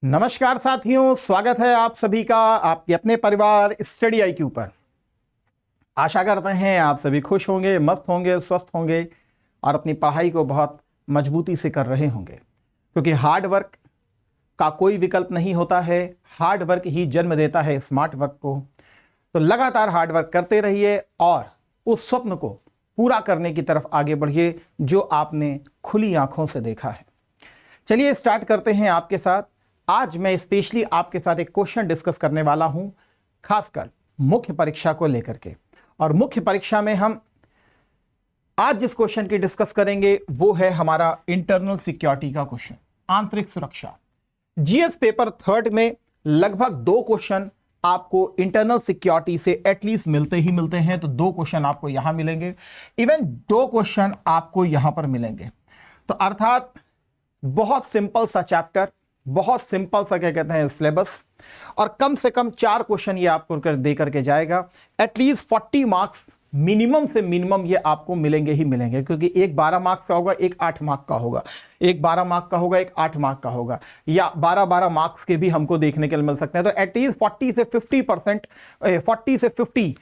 नमस्कार साथियों, स्वागत है आप सभी का आपके अपने परिवार स्टडी IQ पर। आशा करते हैं आप सभी खुश होंगे, मस्त होंगे, स्वस्थ होंगे और अपनी पढ़ाई को बहुत मजबूती से कर रहे होंगे, क्योंकि हार्ड वर्क का कोई विकल्प नहीं होता है। हार्ड वर्क ही जन्म देता है स्मार्ट वर्क को। तो लगातार हार्ड वर्क करते रहिए और उस स्वप्न को पूरा करने की तरफ आगे बढ़िए जो आपने खुली आंखों से देखा है। चलिए स्टार्ट करते हैं आपके साथ। आज मैं स्पेशली आपके साथ एक क्वेश्चन डिस्कस करने वाला हूं, खासकर मुख्य परीक्षा को लेकर के। और मुख्य परीक्षा में हम आज जिस क्वेश्चन की डिस्कस करेंगे वो है हमारा इंटरनल सिक्योरिटी का क्वेश्चन, आंतरिक सुरक्षा। जीएस पेपर थर्ड में लगभग 2 क्वेश्चन आपको इंटरनल सिक्योरिटी से एटलीस्ट मिलते ही मिलते हैं। तो 2 क्वेश्चन आपको यहां मिलेंगे, इवन 2 क्वेश्चन आपको यहां पर मिलेंगे। तो अर्थात बहुत सिंपल सा चैप्टर, बहुत सिंपल सा क्या कहते हैं सिलेबस, और कम से कम 4 क्वेश्चन ये आपको दे करके जाएगा। एटलीस्ट 40 मार्क्स मिनिमम से मिनिमम ये आपको मिलेंगे ही मिलेंगे, क्योंकि एक 12 मार्क्स का होगा, एक 8 मार्क का होगा, एक 12 मार्क का होगा, एक 8 मार्क का होगा, या 12-12 मार्क्स के भी हमको देखने के लिए मिल सकते हैं। तो एटलीस्ट 40 से 50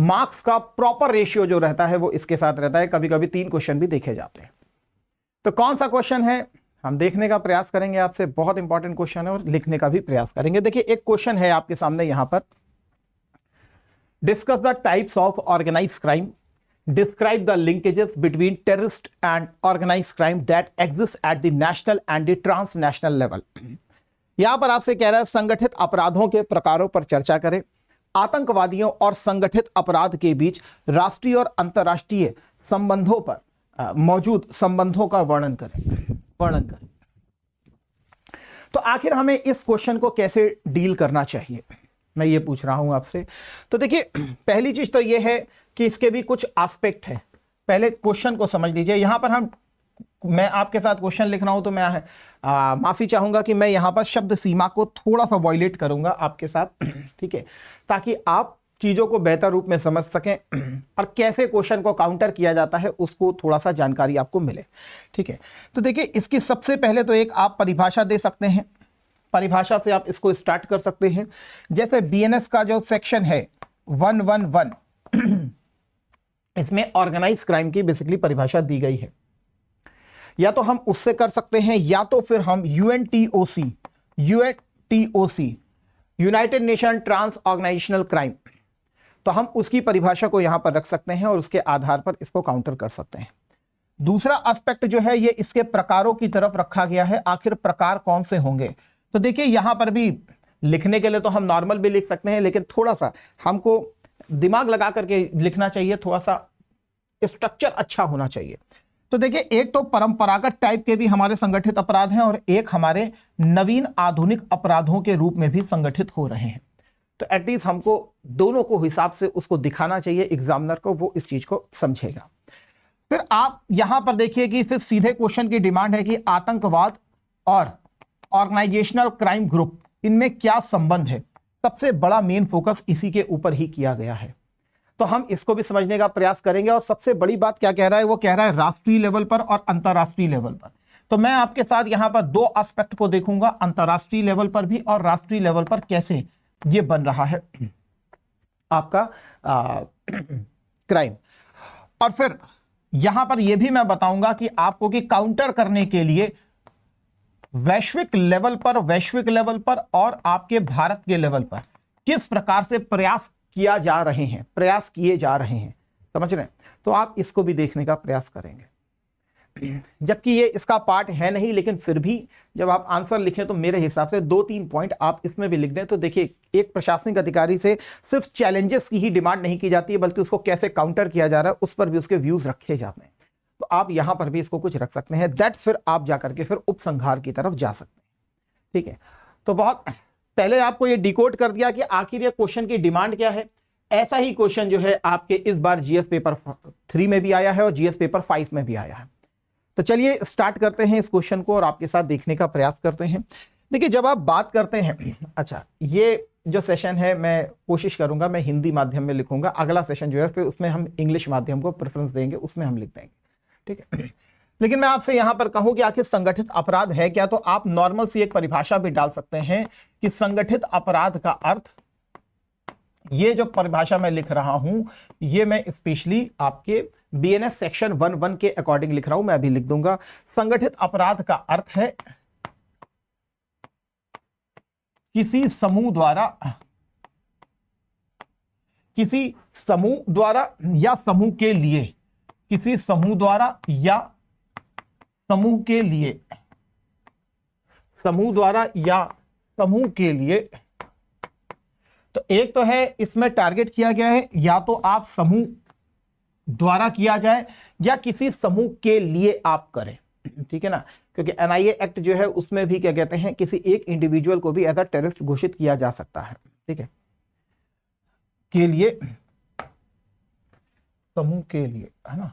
मार्क्स का प्रॉपर रेशियो जो रहता है वो इसके साथ रहता है। कभी कभी 3 क्वेश्चन भी देखे जाते हैं। तो कौन सा क्वेश्चन है हम देखने का प्रयास करेंगे आपसे। बहुत इंपॉर्टेंट क्वेश्चन है और लिखने का भी प्रयास करेंगे। देखिए एक क्वेश्चन है आपके सामने यहां पर, discuss the types of organised crime, describe the linkages between terrorist and organised crime that exist at the national and the transnational level. यहां पर आपसे कह रहा है संगठित अपराधों के प्रकारों पर चर्चा करें, आतंकवादियों और संगठित अपराध के बीच राष्ट्रीय और अंतर्राष्ट्रीय संबंधों पर मौजूद संबंधों का वर्णन करें। तो आखिर हमें इस क्वेश्चन को कैसे डील करना चाहिए, मैं ये पूछ रहा हूं आपसे। तो देखिए पहली चीज तो ये है कि इसके भी कुछ एस्पेक्ट है। पहले क्वेश्चन को समझ लीजिए। यहां पर मैं आपके साथ क्वेश्चन लिख रहा हूं तो मैं माफी चाहूंगा कि मैं यहां पर शब्द सीमा को थोड़ा सा वॉयलेट करूंगा आपके साथ, ठीक है, ताकि आप चीजों को बेहतर रूप में समझ सकें और कैसे क्वेश्चन को काउंटर किया जाता है उसको थोड़ा सा जानकारी आपको मिले, ठीक है। तो देखिए इसकी सबसे पहले तो एक आप परिभाषा दे सकते हैं, परिभाषा से आप इसको स्टार्ट कर सकते हैं। जैसे BNS का जो सेक्शन है 111, इसमें ऑर्गेनाइज क्राइम की बेसिकली परिभाषा दी गई है। या तो हम उससे कर सकते हैं, या तो फिर हम UNTOC United Nation trans organisational crime, तो हम उसकी परिभाषा को यहां पर रख सकते हैं और उसके आधार पर इसको काउंटर कर सकते हैं। दूसरा एस्पेक्ट जो है ये इसके प्रकारों की तरफ रखा गया है। आखिर प्रकार कौन से होंगे, तो देखिए यहां पर भी लिखने के लिए तो हम नॉर्मल भी लिख सकते हैं, लेकिन थोड़ा सा हमको दिमाग लगा करके लिखना चाहिए, थोड़ा सा स्ट्रक्चर अच्छा होना चाहिए। तो देखिए एक तो परंपरागत टाइप के भी हमारे संगठित अपराध हैं और एक हमारे नवीन आधुनिक अपराधों के रूप में भी संगठित हो रहे हैं। तो एटलीस्ट हमको दोनों को हिसाब से उसको दिखाना चाहिए एग्जामिनर को, वो इस चीज को समझेगा। फिर आप यहां पर देखिए कि फिर सीधे क्वेश्चन की डिमांड है कि आतंकवाद और ऑर्गेनाइजेशनल क्राइम ग्रुप, इनमें क्या संबंध है। सबसे बड़ा मेन फोकस इसी के ऊपर ही किया गया है, तो हम इसको भी समझने का प्रयास करेंगे। और सबसे बड़ी बात क्या कह रहा है, वो कह रहा है राष्ट्रीय लेवल पर और अंतर्राष्ट्रीय लेवल पर। तो मैं आपके साथ यहां पर 2 एस्पेक्ट को देखूंगा, अंतर्राष्ट्रीय लेवल पर भी और राष्ट्रीय लेवल पर कैसे ये बन रहा है आपका क्राइम। और फिर यहां पर यह भी मैं बताऊंगा कि आपको कि काउंटर करने के लिए वैश्विक लेवल पर और आपके भारत के लेवल पर किस प्रकार से प्रयास किए जा रहे हैं, समझ रहे हैं। तो आप इसको भी देखने का प्रयास करेंगे, जबकि ये इसका पार्ट है नहीं, लेकिन फिर भी जब आप आंसर लिखें तो मेरे हिसाब से 2-3 पॉइंट आप इसमें भी लिख दें। तो देखिए एक प्रशासनिक अधिकारी से सिर्फ चैलेंजेस की ही डिमांड नहीं की जाती है, बल्कि उसको कैसे काउंटर किया जा रहा है उस पर भी उसके व्यूज रखे जाते हैं। तो आप यहां पर भी इसको कुछ रख सकते हैं। दैट्स फिर आप जाकर के फिर उपसंहार की तरफ जा सकते हैं, ठीक है। तो बहुत पहले आपको ये डिकोड कर दिया कि आखिर ये क्वेश्चन की डिमांड क्या है। ऐसा ही क्वेश्चन जो है आपके इस बार GS पेपर 3 में भी आया है और GS पेपर 5 में भी आया है। तो चलिए स्टार्ट करते हैं इस क्वेश्चन को और आपके साथ देखने का प्रयास करते हैं। देखिए जब आप बात करते हैं, अच्छा ये जो सेशन है मैं कोशिश करूंगा मैं हिंदी माध्यम में लिखूंगा, अगला सेशन जो है फिर उसमें हम इंग्लिश माध्यम को प्रेफरेंस देंगे, उसमें हम लिख देंगे, ठीक है। लेकिन मैं आपसे यहां पर कहूं कि आखिर संगठित अपराध है क्या, तो आप नॉर्मल सी एक परिभाषा भी डाल सकते हैं कि संगठित अपराध का अर्थ, ये जो परिभाषा मैं लिख रहा हूं ये मैं स्पेशली आपके बीएनएस सेक्शन 1.1 के अकॉर्डिंग लिख रहा हूं, मैं अभी लिख दूंगा। संगठित अपराध का अर्थ है किसी समूह द्वारा या समूह के लिए, किसी समूह द्वारा या समूह के लिए, समूह द्वारा या समूह के लिए। तो एक तो है इसमें टारगेट किया गया है या तो आप समूह द्वारा किया जाए या किसी समूह के लिए आप करें, ठीक है ना, क्योंकि एनआईए एक्ट जो है उसमें भी क्या कहते हैं, किसी एक इंडिविजुअल को भी एज अ टेररिस्ट घोषित किया जा सकता है, ठीक है, के लिए, समूह के लिए, है ना।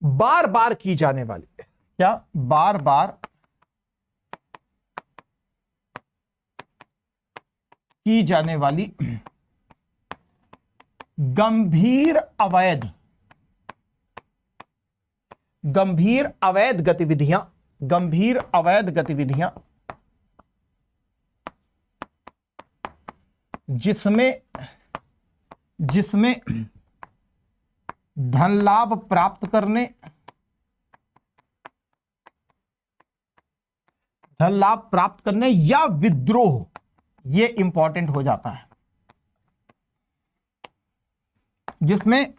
बार बार की जाने वाली, क्या बार बार की जाने वाली गंभीर अवैध गतिविधियां जिसमें धन लाभ प्राप्त करने या विद्रोह, ये इंपॉर्टेंट हो जाता है, जिसमें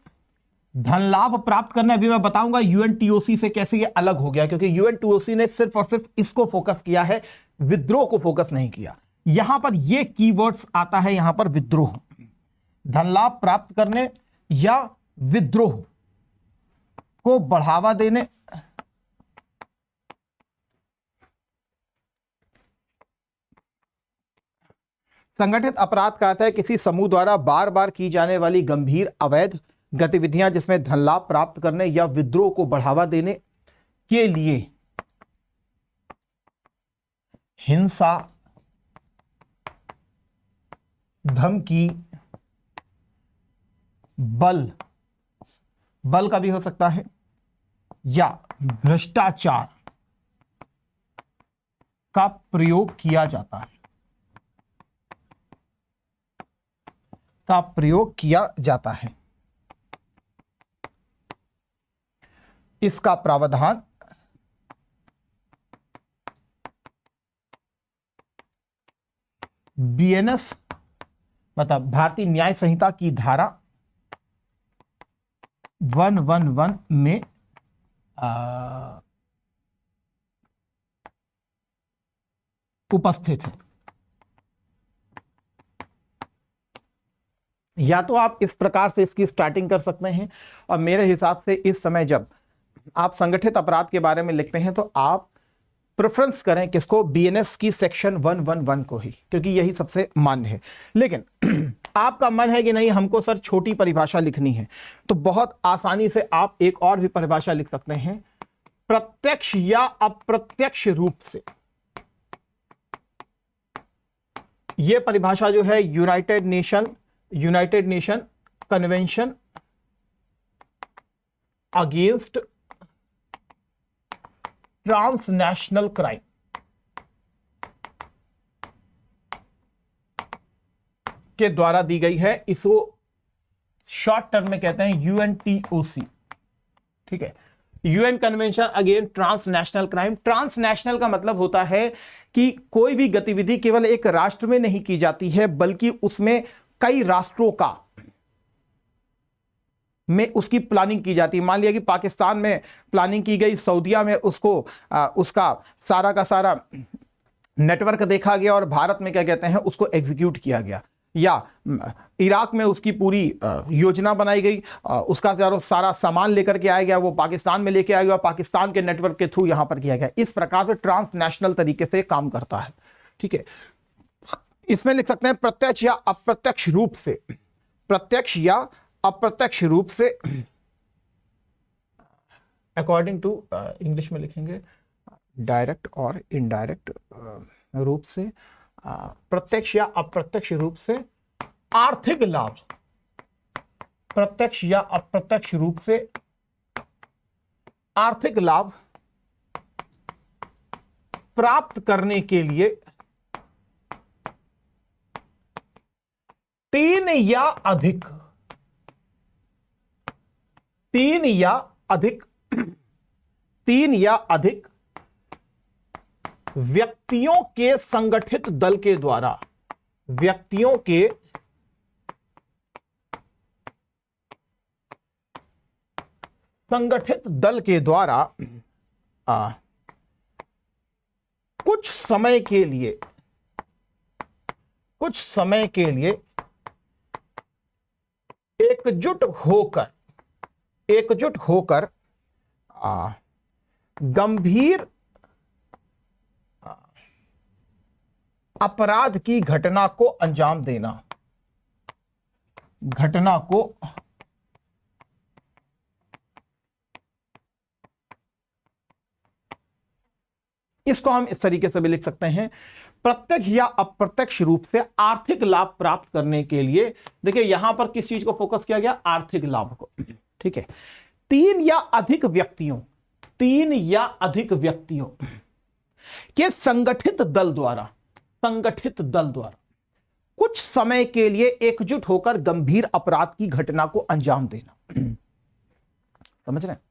धन लाभ प्राप्त करना। अभी मैं बताऊंगा यूएनटीओसी से कैसे ये अलग हो गया, क्योंकि यूएनटीओसी ने सिर्फ और सिर्फ इसको फोकस किया है, विद्रोह को फोकस नहीं किया। यहां पर ये कीवर्ड्स आता है, यहां पर विद्रोह, धन लाभ प्राप्त करने या विद्रोह को बढ़ावा देने, संगठित अपराध का अर्थ है किसी समूह द्वारा बार बार की जाने वाली गंभीर अवैध गतिविधियां जिसमें धन लाभ प्राप्त करने या विद्रोह को बढ़ावा देने के लिए हिंसा, धमकी, बल का भी हो सकता है, या भ्रष्टाचार का प्रयोग किया जाता है, इसका प्रावधान बीएनएस मतलब भारतीय न्याय संहिता की धारा 111 में उपस्थित है। या तो आप इस प्रकार से इसकी स्टार्टिंग कर सकते हैं, और मेरे हिसाब से इस समय जब आप संगठित अपराध के बारे में लिखते हैं तो आप प्रेफरेंस करें किसको, बीएनएस की सेक्शन 111 को ही, क्योंकि यही सबसे मान्य है। लेकिन आपका मन है कि नहीं हमको सर छोटी परिभाषा लिखनी है, तो बहुत आसानी से आप एक और भी परिभाषा लिख सकते हैं, प्रत्यक्ष या अप्रत्यक्ष रूप से। यह परिभाषा जो है United Nation convention against transnational crime के द्वारा दी गई है। इसको शॉर्ट टर्म में कहते हैं यूएनटीओसी, ठीक है, UN convention against transnational crime. Transnational का मतलब होता है कि कोई भी गतिविधि केवल एक राष्ट्र में नहीं की जाती है, बल्कि उसमें कई राष्ट्रों का में उसकी प्लानिंग की जाती है। मान लिया कि पाकिस्तान में प्लानिंग की गई, सऊदीया में उसका सारा का सारा नेटवर्क देखा गया और भारत में क्या कहते हैं उसको एग्जीक्यूट किया गया, या इराक में उसकी पूरी योजना बनाई गई, उसका सारा सामान लेकर के आया गया, वो पाकिस्तान में लेके आया गया, पाकिस्तान के नेटवर्क के थ्रू यहां पर किया गया। इस प्रकार से ट्रांसनेशनल तरीके से काम करता है, ठीक है। इसमें लिख सकते हैं प्रत्यक्ष या अप्रत्यक्ष रूप से, प्रत्यक्ष या अप्रत्यक्ष रूप से, अकॉर्डिंग टू इंग्लिश में लिखेंगे डायरेक्ट और इनडायरेक्ट रूप से, प्रत्यक्ष या अप्रत्यक्ष रूप से आर्थिक लाभ प्रत्यक्ष या अप्रत्यक्ष रूप से आर्थिक लाभ प्राप्त करने के लिए तीन या अधिक व्यक्तियों के संगठित दल के द्वारा कुछ समय के लिए एकजुट होकर गंभीर अपराध की घटना को अंजाम देना, इसको हम इस तरीके से भी लिख सकते हैं, प्रत्यक्ष या अप्रत्यक्ष रूप से आर्थिक लाभ प्राप्त करने के लिए। देखिए यहां पर किस चीज को फोकस किया गया, आर्थिक लाभ को, ठीक है। तीन या अधिक व्यक्तियों के संगठित दल द्वारा कुछ समय के लिए एकजुट होकर गंभीर अपराध की घटना को अंजाम देना। समझ रहे हैं?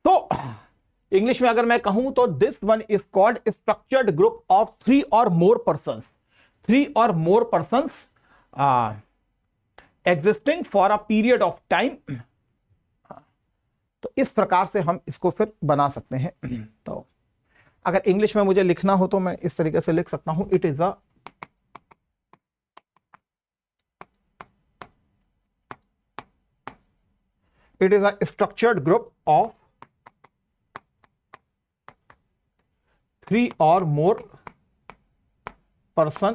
तो इंग्लिश में अगर मैं कहूं तो this one is called structured group of 3 or more persons existing for a period of time. तो इस प्रकार से हम इसको फिर बना सकते हैं। तो अगर इंग्लिश में मुझे लिखना हो तो मैं इस तरीके से लिख सकता हूं, it is a structured group of 3 or more person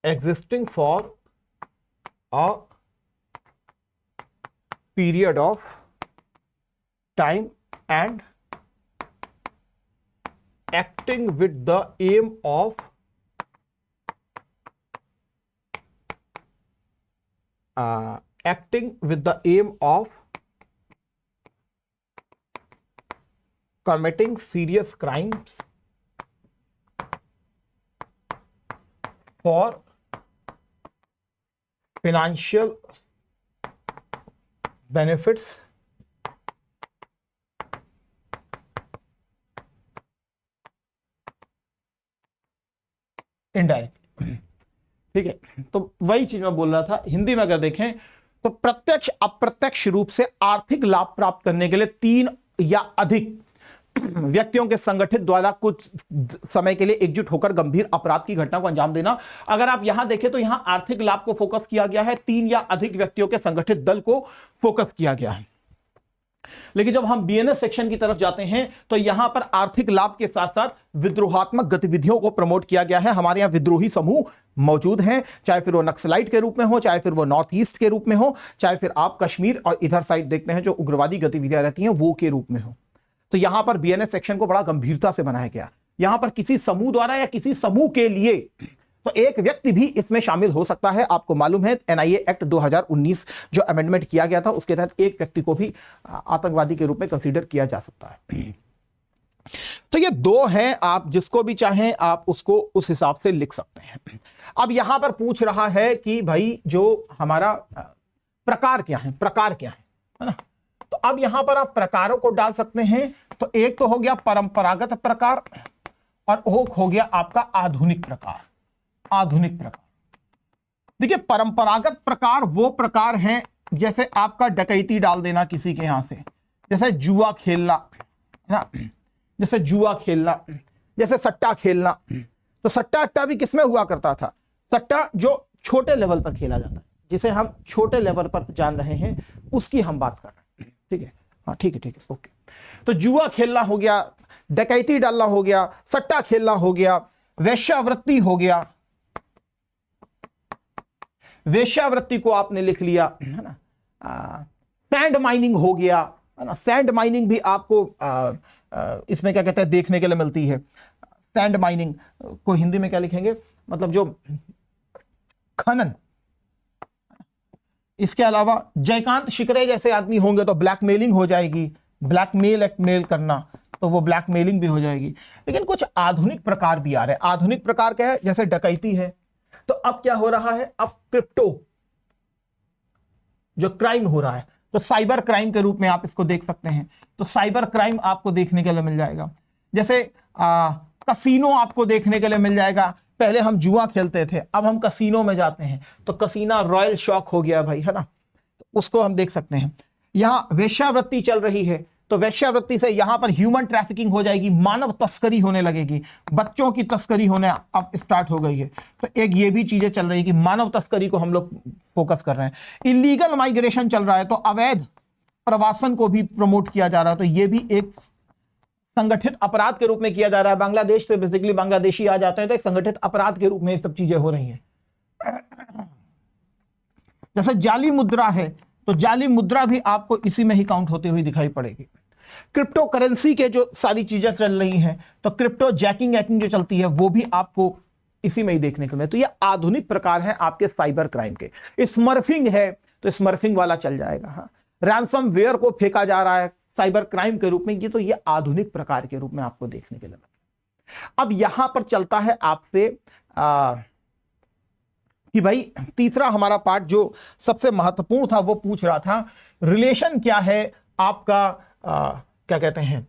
existing for a period of time and acting with the aim of committing serious crimes for financial benefits indirectly. ठीक है, तो वही चीज मैं बोल रहा था। हिंदी में अगर देखें तो प्रत्यक्ष अप्रत्यक्ष रूप से आर्थिक लाभ प्राप्त करने के लिए 3 या अधिक व्यक्तियों के संगठित द्वारा कुछ समय के लिए एकजुट होकर गंभीर अपराध की घटना को अंजाम देना। अगर आप यहां देखें तो यहां आर्थिक लाभ को फोकस किया गया है, 3 या अधिक व्यक्तियों के संगठित दल को फोकस किया गया है। लेकिन जब हम बीएनएस सेक्शन की तरफ जाते हैं तो यहां पर आर्थिक लाभ के साथ साथ विद्रोहात्मक गतिविधियों को प्रमोट किया गया है। हमारे यहां विद्रोही समूह मौजूद हैं, चाहे फिर वो नक्सलाइट के रूप में हो, चाहे फिर वो नॉर्थ ईस्ट के रूप में हो, चाहे फिर आप कश्मीर और इधर साइड देखते हैं जो उग्रवादी गतिविधियां रहती हैं वो के रूप में हो। तो यहां पर बीएनएस सेक्शन को बड़ा गंभीरता से बनाया गया। यहां पर किसी समूह द्वारा या किसी समूह के लिए तो एक व्यक्ति भी इसमें शामिल हो सकता है। आपको मालूम है एनआईए एक्ट 2019 जो अमेंडमेंट किया गया था उसके तहत एक व्यक्ति को भी आतंकवादी के रूप में कंसीडर किया जा सकता है। तो ये 2 हैं, आप जिसको भी चाहें आप उसको उस हिसाब से लिख सकते हैं। अब यहां पर पूछ रहा है कि भाई जो हमारा प्रकार क्या है, है ना। तो अब यहां पर आप प्रकारों को डाल सकते हैं। तो एक तो हो गया परंपरागत प्रकार और एक हो गया आपका आधुनिक प्रकार। देखिए परंपरागत प्रकार वो प्रकार हैं जैसे आपका डकैती डाल देना किसी के यहां से, जैसे जुआ खेलना, है ना, जैसे सट्टा खेलना। तो सट्टा अट्टा भी किसमें हुआ करता था? सट्टा जो छोटे लेवल पर खेला जाता है, जिसे हम छोटे लेवल पर जान रहे हैं उसकी हम बात कर रहे हैं। ठीक है, हाँ ठीक है, ओके। तो जुआ खेलना हो गया, डकैती डालना हो गया, सट्टा खेलना हो गया, वेश्यावृत्ति हो गया। वेश्यावृत्ति को आपने लिख लिया, है ना। सैंड माइनिंग हो गया, है ना। सैंड माइनिंग भी आपको इसमें क्या कहते हैं देखने के लिए मिलती है। सैंड माइनिंग को हिंदी में क्या लिखेंगे, मतलब जो खनन। इसके अलावा जयकांत शिकरे जैसे आदमी होंगे तो ब्लैकमेलिंग हो जाएगी, ब्लैकमेल करना, तो वो ब्लैकमेलिंग भी हो जाएगी। लेकिन कुछ आधुनिक प्रकार भी आ रहे हैं। आधुनिक प्रकार क्या है, जैसे डकैती है, तो अब क्या हो रहा है, अब क्रिप्टो जो क्राइम हो रहा है, तो साइबर क्राइम के रूप में आप इसको देख सकते हैं। तो साइबर क्राइम आपको देखने के लिए मिल जाएगा। जैसे कसीनो आपको देखने के लिए मिल जाएगा। पहले हम जुआ खेलते थे, अब हम कसीनो में जाते हैं, तो कसीना रॉयल शॉक हो गया भाई, है ना, तो उसको हम देख सकते हैं। यहां वेश्यावृत्ति चल रही है, तो वेश्यावृत्ति से यहां पर ह्यूमन ट्रैफिकिंग हो जाएगी, मानव तस्करी होने लगेगी, बच्चों की तस्करी होने अब स्टार्ट हो गई है। तो एक ये भी चीजें चल रही है कि मानव तस्करी को हम लोग फोकस कर रहे हैं। इलीगल माइग्रेशन चल रहा है, तो अवैध प्रवासन को भी प्रमोट किया जा रहा है, तो ये भी एक संगठित अपराध के रूप में किया जा रहा है। बांग्लादेश से बेसिकली बांग्लादेशी आ जाते हैं, तो एक संगठित अपराध के रूप में ये सब चीजें हो रही हैं। जैसे जाली मुद्रा है, तो जाली मुद्रा भी आपको इसी में ही काउंट होते हुए दिखाई पड़ेगी। क्रिप्टो करेंसी के जो सारी चीजें चल रही हैं, तो क्रिप्टो जैकिंग जो चलती है, वो भी आपको इसी में ही देखने को मिले। तो ये आधुनिक प्रकार हैं आपके साइबर क्राइम के। स्मर्फिंग है, तो स्मर्फिंग वाला चल जाएगा। हाँ, रैंसमवेयर को फेंका जा रहा है साइबर क्राइम के रूप में, ये तो ये आधुनिक प्रकार के रूप में आपको देखने के लिए मिलेगा। अब यहां पर चलता है आपसे कि भाई तीसरा हमारा पार्ट जो सबसे महत्वपूर्ण था, वो पूछ रहा था रिलेशन क्या है आपका क्या कहते हैं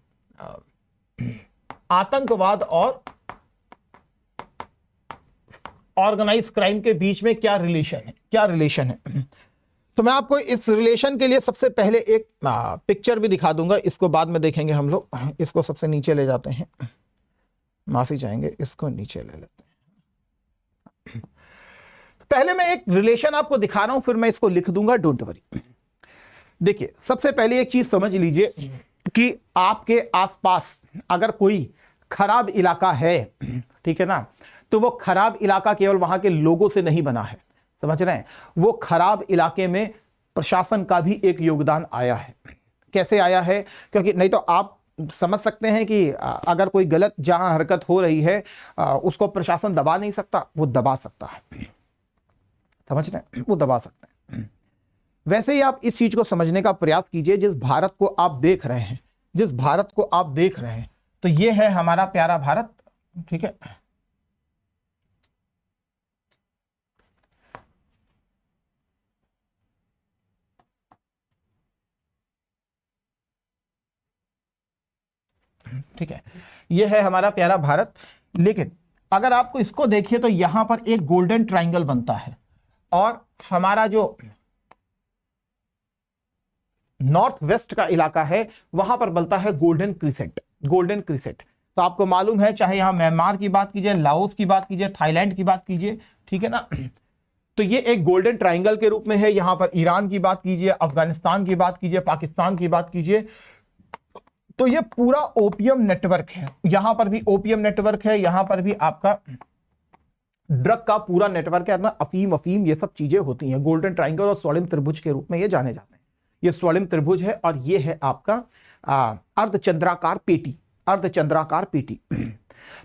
आतंकवाद और ऑर्गेनाइज क्राइम के बीच में क्या रिलेशन है। तो मैं आपको इस रिलेशन के लिए सबसे पहले एक पिक्चर भी दिखा दूंगा, इसको बाद में देखेंगे हम लोग। इसको सबसे नीचे ले जाते हैं, माफी चाहेंगे, इसको नीचे ले लेते हैं। पहले मैं एक रिलेशन आपको दिखा रहा हूं, फिर मैं इसको लिख दूंगा, डोंट वरी। देखिए, सबसे पहले एक चीज समझ लीजिए कि आपके आसपास अगर कोई खराब इलाका है, ठीक है ना, तो वो खराब इलाका केवल वहां के लोगों से नहीं बना है, समझ रहे हैं, वो खराब इलाके में प्रशासन का भी एक योगदान आया है। कैसे आया है, क्योंकि नहीं तो आप समझ सकते हैं कि अगर कोई गलत जहां हरकत हो रही है उसको प्रशासन दबा नहीं सकता, वो दबा सकता है, समझ रहे हैं, वो दबा सकते हैं। वैसे ही आप इस चीज को समझने का प्रयास कीजिए। जिस भारत को आप देख रहे हैं, तो ये है हमारा प्यारा भारत, ठीक है। ठीक है, ये है हमारा प्यारा भारत। लेकिन अगर आपको इसको देखिए तो यहां पर एक गोल्डन ट्रायंगल बनता है, और हमारा जो नॉर्थ वेस्ट का इलाका है वहां पर बनता है गोल्डन क्रिसेंट। तो आपको मालूम है, चाहे यहां म्यांमार की बात कीजिए, लाओस की बात कीजिए, थाईलैंड की बात कीजिए, ठीक है ना, तो ये एक गोल्डन ट्रायंगल के रूप में है। यहां पर ईरान की बात कीजिए, अफगानिस्तान की बात कीजिए, पाकिस्तान की बात कीजिए, तो ये पूरा ओपियम नेटवर्क है। यहां पर भी ओपियम नेटवर्क है, यहां पर भी आपका ड्रग का पूरा नेटवर्क है, अफीम ये सब चीजें होती हैं। गोल्डन ट्रायंगल और स्वर्णिम त्रिभुज के रूप में ये जाने जाते हैं। ये स्वर्णिम त्रिभुज है, और ये है आपका अर्धचंद्राकार पेटी।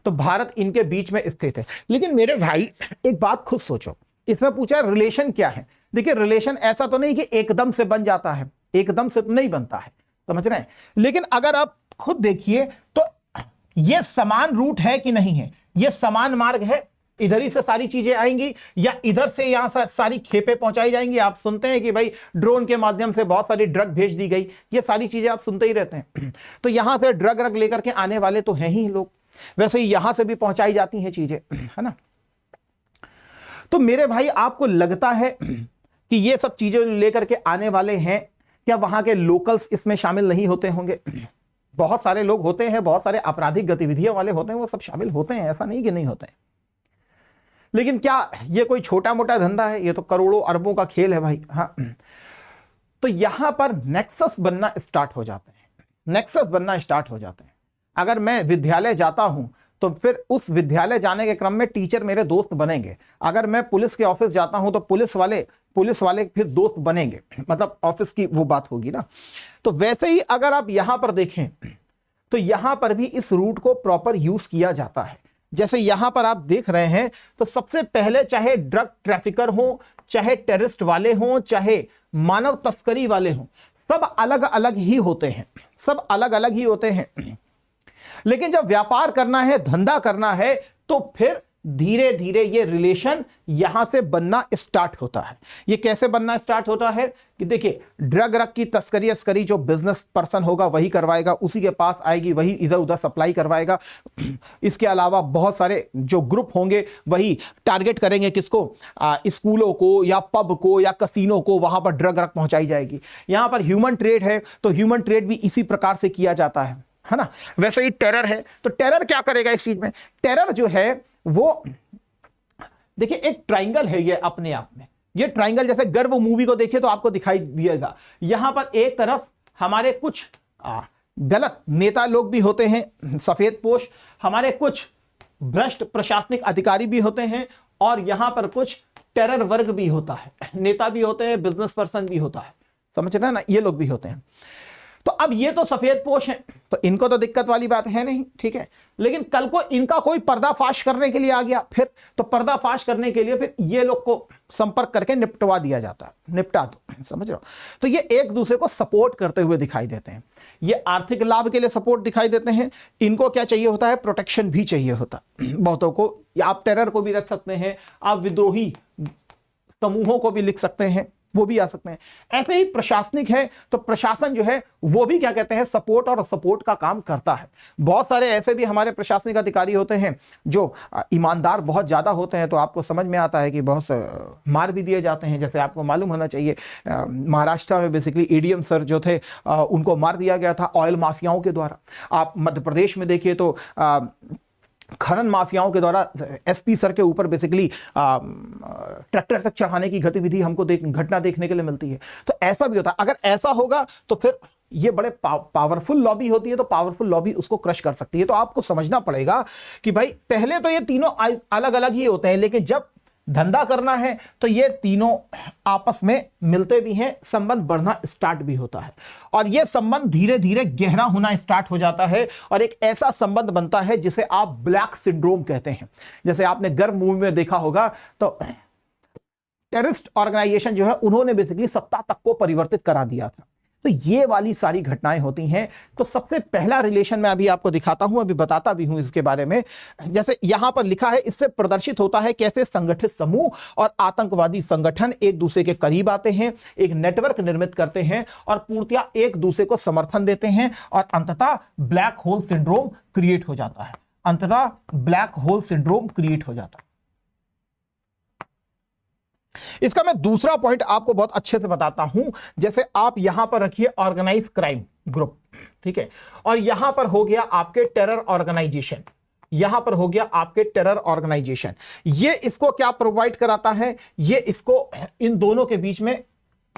तो भारत इनके बीच में स्थित है। लेकिन मेरे भाई एक बात खुद सोचो, इसमें पूछा रिलेशन क्या है। देखिए, रिलेशन ऐसा तो नहीं कि एकदम से बन जाता है, एकदम से तो नहीं बनता है, समझ रहे हैं। लेकिन अगर आप खुद देखिए तो ये समान रूट है कि नहीं है, ये समान मार्ग है, इधर ही से सारी चीजें आएंगी या इधर से यहां सारी खेपें पहुंचाई जाएंगी। आप सुनते हैं कि भाई ड्रोन के माध्यम से बहुत सारी ड्रग भेज दी गई, ये सारी चीजें आप सुनते ही रहते हैं। तो यहां से ड्रग लेकर के आने वाले तो हैं ही लोग, वैसे ही यहां से भी पहुंचाई जाती हैं चीजें, है ना। तो मेरे भाई आपको लगता है कि ये सब चीजें लेकर के आने वाले हैं, क्या वहां के लोकल्स इसमें शामिल नहीं होते होंगे? बहुत सारे लोग होते हैं, बहुत सारे आपराधिक गतिविधियों वाले होते हैं, वो सब शामिल होते हैं, ऐसा नहीं कि नहीं होते हैं। लेकिन क्या ये कोई छोटा मोटा धंधा है? ये तो करोड़ों अरबों का खेल है भाई। हाँ, तो यहां पर नेक्सस बनना स्टार्ट हो जाते हैं। अगर मैं विद्यालय जाता हूं तो फिर उस विद्यालय जाने के क्रम में टीचर मेरे दोस्त बनेंगे। अगर मैं पुलिस के ऑफिस जाता हूं तो पुलिस वाले फिर दोस्त बनेंगे, मतलब ऑफिस की वो बात होगी ना। तो वैसे ही अगर आप यहां पर देखें तो यहां पर भी इस रूट को प्रॉपर यूज किया जाता है। जैसे यहां पर आप देख रहे हैं, तो सबसे पहले चाहे ड्रग ट्रैफिकर हो, चाहे टेररिस्ट वाले हों, चाहे मानव तस्करी वाले हों, सब अलग अलग ही होते हैं, सब अलग अलग ही होते हैं। लेकिन जब व्यापार करना है, धंधा करना है, तो फिर धीरे धीरे ये रिलेशन यहां से बनना स्टार्ट होता है। ये कैसे बनना स्टार्ट होता है कि देखिए, ड्रग रग की तस्करी अस्करी जो बिजनेस पर्सन होगा वही करवाएगा, उसी के पास आएगी, वही इधर उधर सप्लाई करवाएगा। इसके अलावा बहुत सारे जो ग्रुप होंगे वही टारगेट करेंगे किसको, स्कूलों को या पब को या कसीनो को, वहां पर ड्रग रग पहुंचाई जाएगी। यहां पर ह्यूमन ट्रेड है, तो ह्यूमन ट्रेड भी इसी प्रकार से किया जाता है ना। वैसे ही टेरर है, तो टेरर क्या करेगा इस चीज में, टेरर जो है वो देखिए एक ट्राइंगल है ये अपने आप में। ये ट्राइंगल जैसे गर्व मूवी को देखिए तो आपको दिखाई दिएगा, यहां पर एक तरफ हमारे कुछ गलत नेता लोग भी होते हैं, सफेद पोश, हमारे कुछ भ्रष्ट प्रशासनिक अधिकारी भी होते हैं, और यहां पर कुछ टेरर वर्ग भी होता है, नेता भी होते हैं, बिजनेस पर्सन भी होता है, समझ रहे हैं ना, ये लोग भी होते हैं। तो अब ये तो सफेद पोश हैं, तो इनको तो दिक्कत वाली बात है नहीं, ठीक है। लेकिन कल को इनका कोई पर्दाफाश करने के लिए आ गया फिर, तो पर्दाफाश करने के लिए फिर ये लोग को संपर्क करके निपटवा दिया जाता है, निपटा दो, समझ रहे हो। तो ये एक दूसरे को सपोर्ट करते हुए दिखाई देते हैं, ये आर्थिक लाभ के लिए सपोर्ट दिखाई देते हैं। इनको क्या चाहिए होता है, प्रोटेक्शन भी चाहिए होता है बहुतों को। आप टेरर को भी रख सकते हैं, आप विद्रोही समूहों को भी लिख सकते हैं, वो भी आ सकते हैं। ऐसे ही प्रशासनिक है, तो प्रशासन जो है वो भी क्या कहते हैं, सपोर्ट और सपोर्ट का काम करता है। बहुत सारे ऐसे भी हमारे प्रशासनिक अधिकारी होते हैं जो ईमानदार बहुत ज्यादा होते हैं, तो आपको समझ में आता है कि बहुत से मार भी दिए जाते हैं। जैसे आपको मालूम होना चाहिए, महाराष्ट्र में बेसिकली एडीएम सर जो थे उनको मार दिया गया था ऑयल माफियाओं के द्वारा। आप मध्य प्रदेश में देखिए तो खनन माफियाओं के द्वारा एसपी सर के ऊपर बेसिकली ट्रैक्टर तक चढ़ाने की गतिविधि हमको घटना देखने के लिए मिलती है। तो ऐसा भी होता है। अगर ऐसा होगा तो फिर ये बड़े पावरफुल लॉबी होती है, तो पावरफुल लॉबी उसको क्रश कर सकती है। तो आपको समझना पड़ेगा कि भाई पहले तो ये तीनों अलग अलग ही होते हैं, लेकिन जब धंधा करना है तो ये तीनों आपस में मिलते भी हैं, संबंध बढ़ना स्टार्ट भी होता है, और ये संबंध धीरे धीरे गहरा होना स्टार्ट हो जाता है, और एक ऐसा संबंध बनता है जिसे आप ब्लैक सिंड्रोम कहते हैं। जैसे आपने गर्व मूवी में देखा होगा, तो टेररिस्ट ऑर्गेनाइजेशन जो है उन्होंने बेसिकली सत्ता तक को परिवर्तित करा दिया था। तो ये वाली सारी घटनाएं होती हैं। तो सबसे पहला रिलेशन मैं अभी आपको दिखाता हूं, अभी बताता भी हूं इसके बारे में। जैसे यहां पर लिखा है, इससे प्रदर्शित होता है कैसे संगठित समूह और आतंकवादी संगठन एक दूसरे के करीब आते हैं, एक नेटवर्क निर्मित करते हैं और पूर्णतः एक दूसरे को समर्थन देते हैं, और अंततः ब्लैक होल सिंड्रोम क्रिएट हो जाता है। अंततः ब्लैक होल सिंड्रोम क्रिएट हो जाता है। इसका मैं दूसरा पॉइंट आपको बहुत अच्छे से बताता हूं। जैसे आप यहां पर रखिए ऑर्गेनाइज क्राइम ग्रुप, ठीक है, और यहां पर हो गया आपके टेरर ऑर्गेनाइजेशन, यहां पर हो गया आपके टेरर ऑर्गेनाइजेशन। ये इसको क्या प्रोवाइड कराता है, ये इसको इन दोनों के बीच में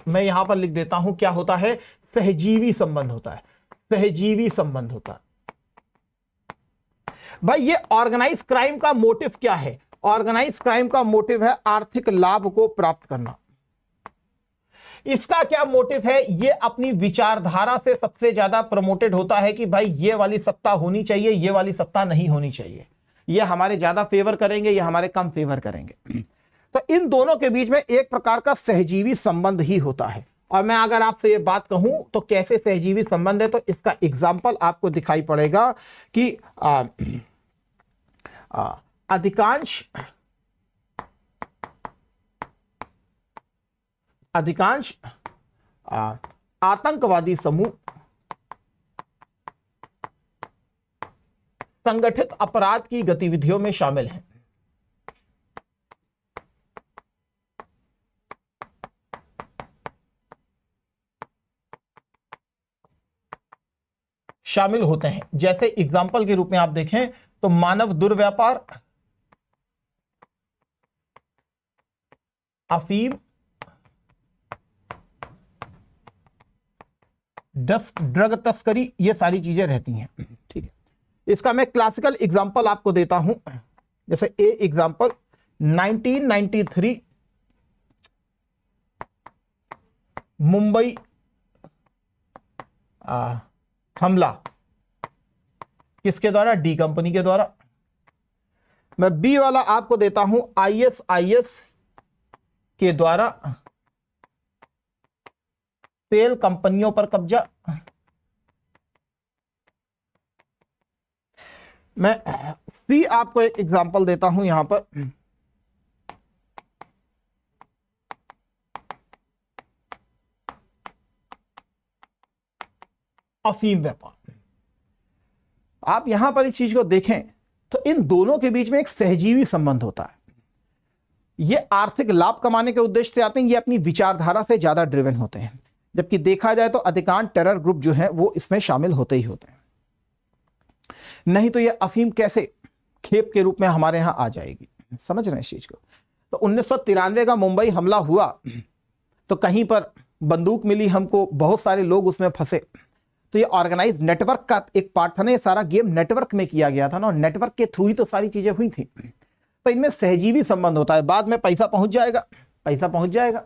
मैं यहां पर लिख देता हूं, क्या होता है, सहजीवी संबंध होता है, सहजीवी संबंध होता है। भाई ये ऑर्गेनाइज क्राइम का मोटिव क्या है, ऑर्गेनाइज क्राइम का मोटिव है आर्थिक लाभ को प्राप्त करना। इसका क्या मोटिव है, ये अपनी विचारधारा से सबसे ज्यादा प्रमोटेड होता है कि भाई ये वाली सत्ता होनी चाहिए, ये वाली सत्ता नहीं होनी चाहिए, ये हमारे ज्यादा फेवर करेंगे, ये हमारे कम फेवर करेंगे। तो इन दोनों के बीच में एक प्रकार का सहजीवी संबंध ही होता है। और मैं अगर आपसे ये बात कहूं तो कैसे सहजीवी संबंध है, तो इसका एग्जाम्पल आपको दिखाई पड़ेगा कि अधिकांश आतंकवादी समूह संगठित अपराध की गतिविधियों में शामिल हैं। शामिल होते हैं। जैसे एग्जाम्पल के रूप में आप देखें तो मानव दुर्व्यापार, अफीम, ड्रग तस्करी, ये सारी चीजें रहती हैं, ठीक है। इसका मैं क्लासिकल एग्जांपल आपको देता हूं। जैसे ए एग्जांपल 1993 मुंबई हमला, किसके द्वारा, डी कंपनी के द्वारा। मैं बी वाला आपको देता हूं, आईएसआईएस के द्वारा तेल कंपनियों पर कब्जा। मैं सी आपको एक एग्जांपल देता हूं यहां पर, अफीम व्यापार। आप यहां पर इस चीज को देखें तो इन दोनों के बीच में एक सहजीवी संबंध होता है। ये आर्थिक लाभ कमाने के उद्देश्य से आते हैं, ये अपनी विचारधारा से ज्यादा ड्रिवन होते हैं, जबकि देखा जाए तो अधिकांश टेरर ग्रुप जो है वो इसमें शामिल होते ही होते हैं। नहीं तो ये अफीम कैसे खेप के रूप में हमारे यहां आ जाएगी, समझ रहे हैं इस चीज को। तो 1993 का मुंबई हमला हुआ तो कहीं पर बंदूक मिली हमको, बहुत सारे लोग उसमें फंसे। तो ये ऑर्गेनाइज नेटवर्क का एक पार्ट था ना, ये सारा गेम नेटवर्क में किया गया था ना, नेटवर्क के थ्रू ही तो सारी चीजें हुई थी। तो इनमें सहजीवी संबंध होता है, बाद में पैसा पहुंच जाएगा, पैसा पहुंच जाएगा।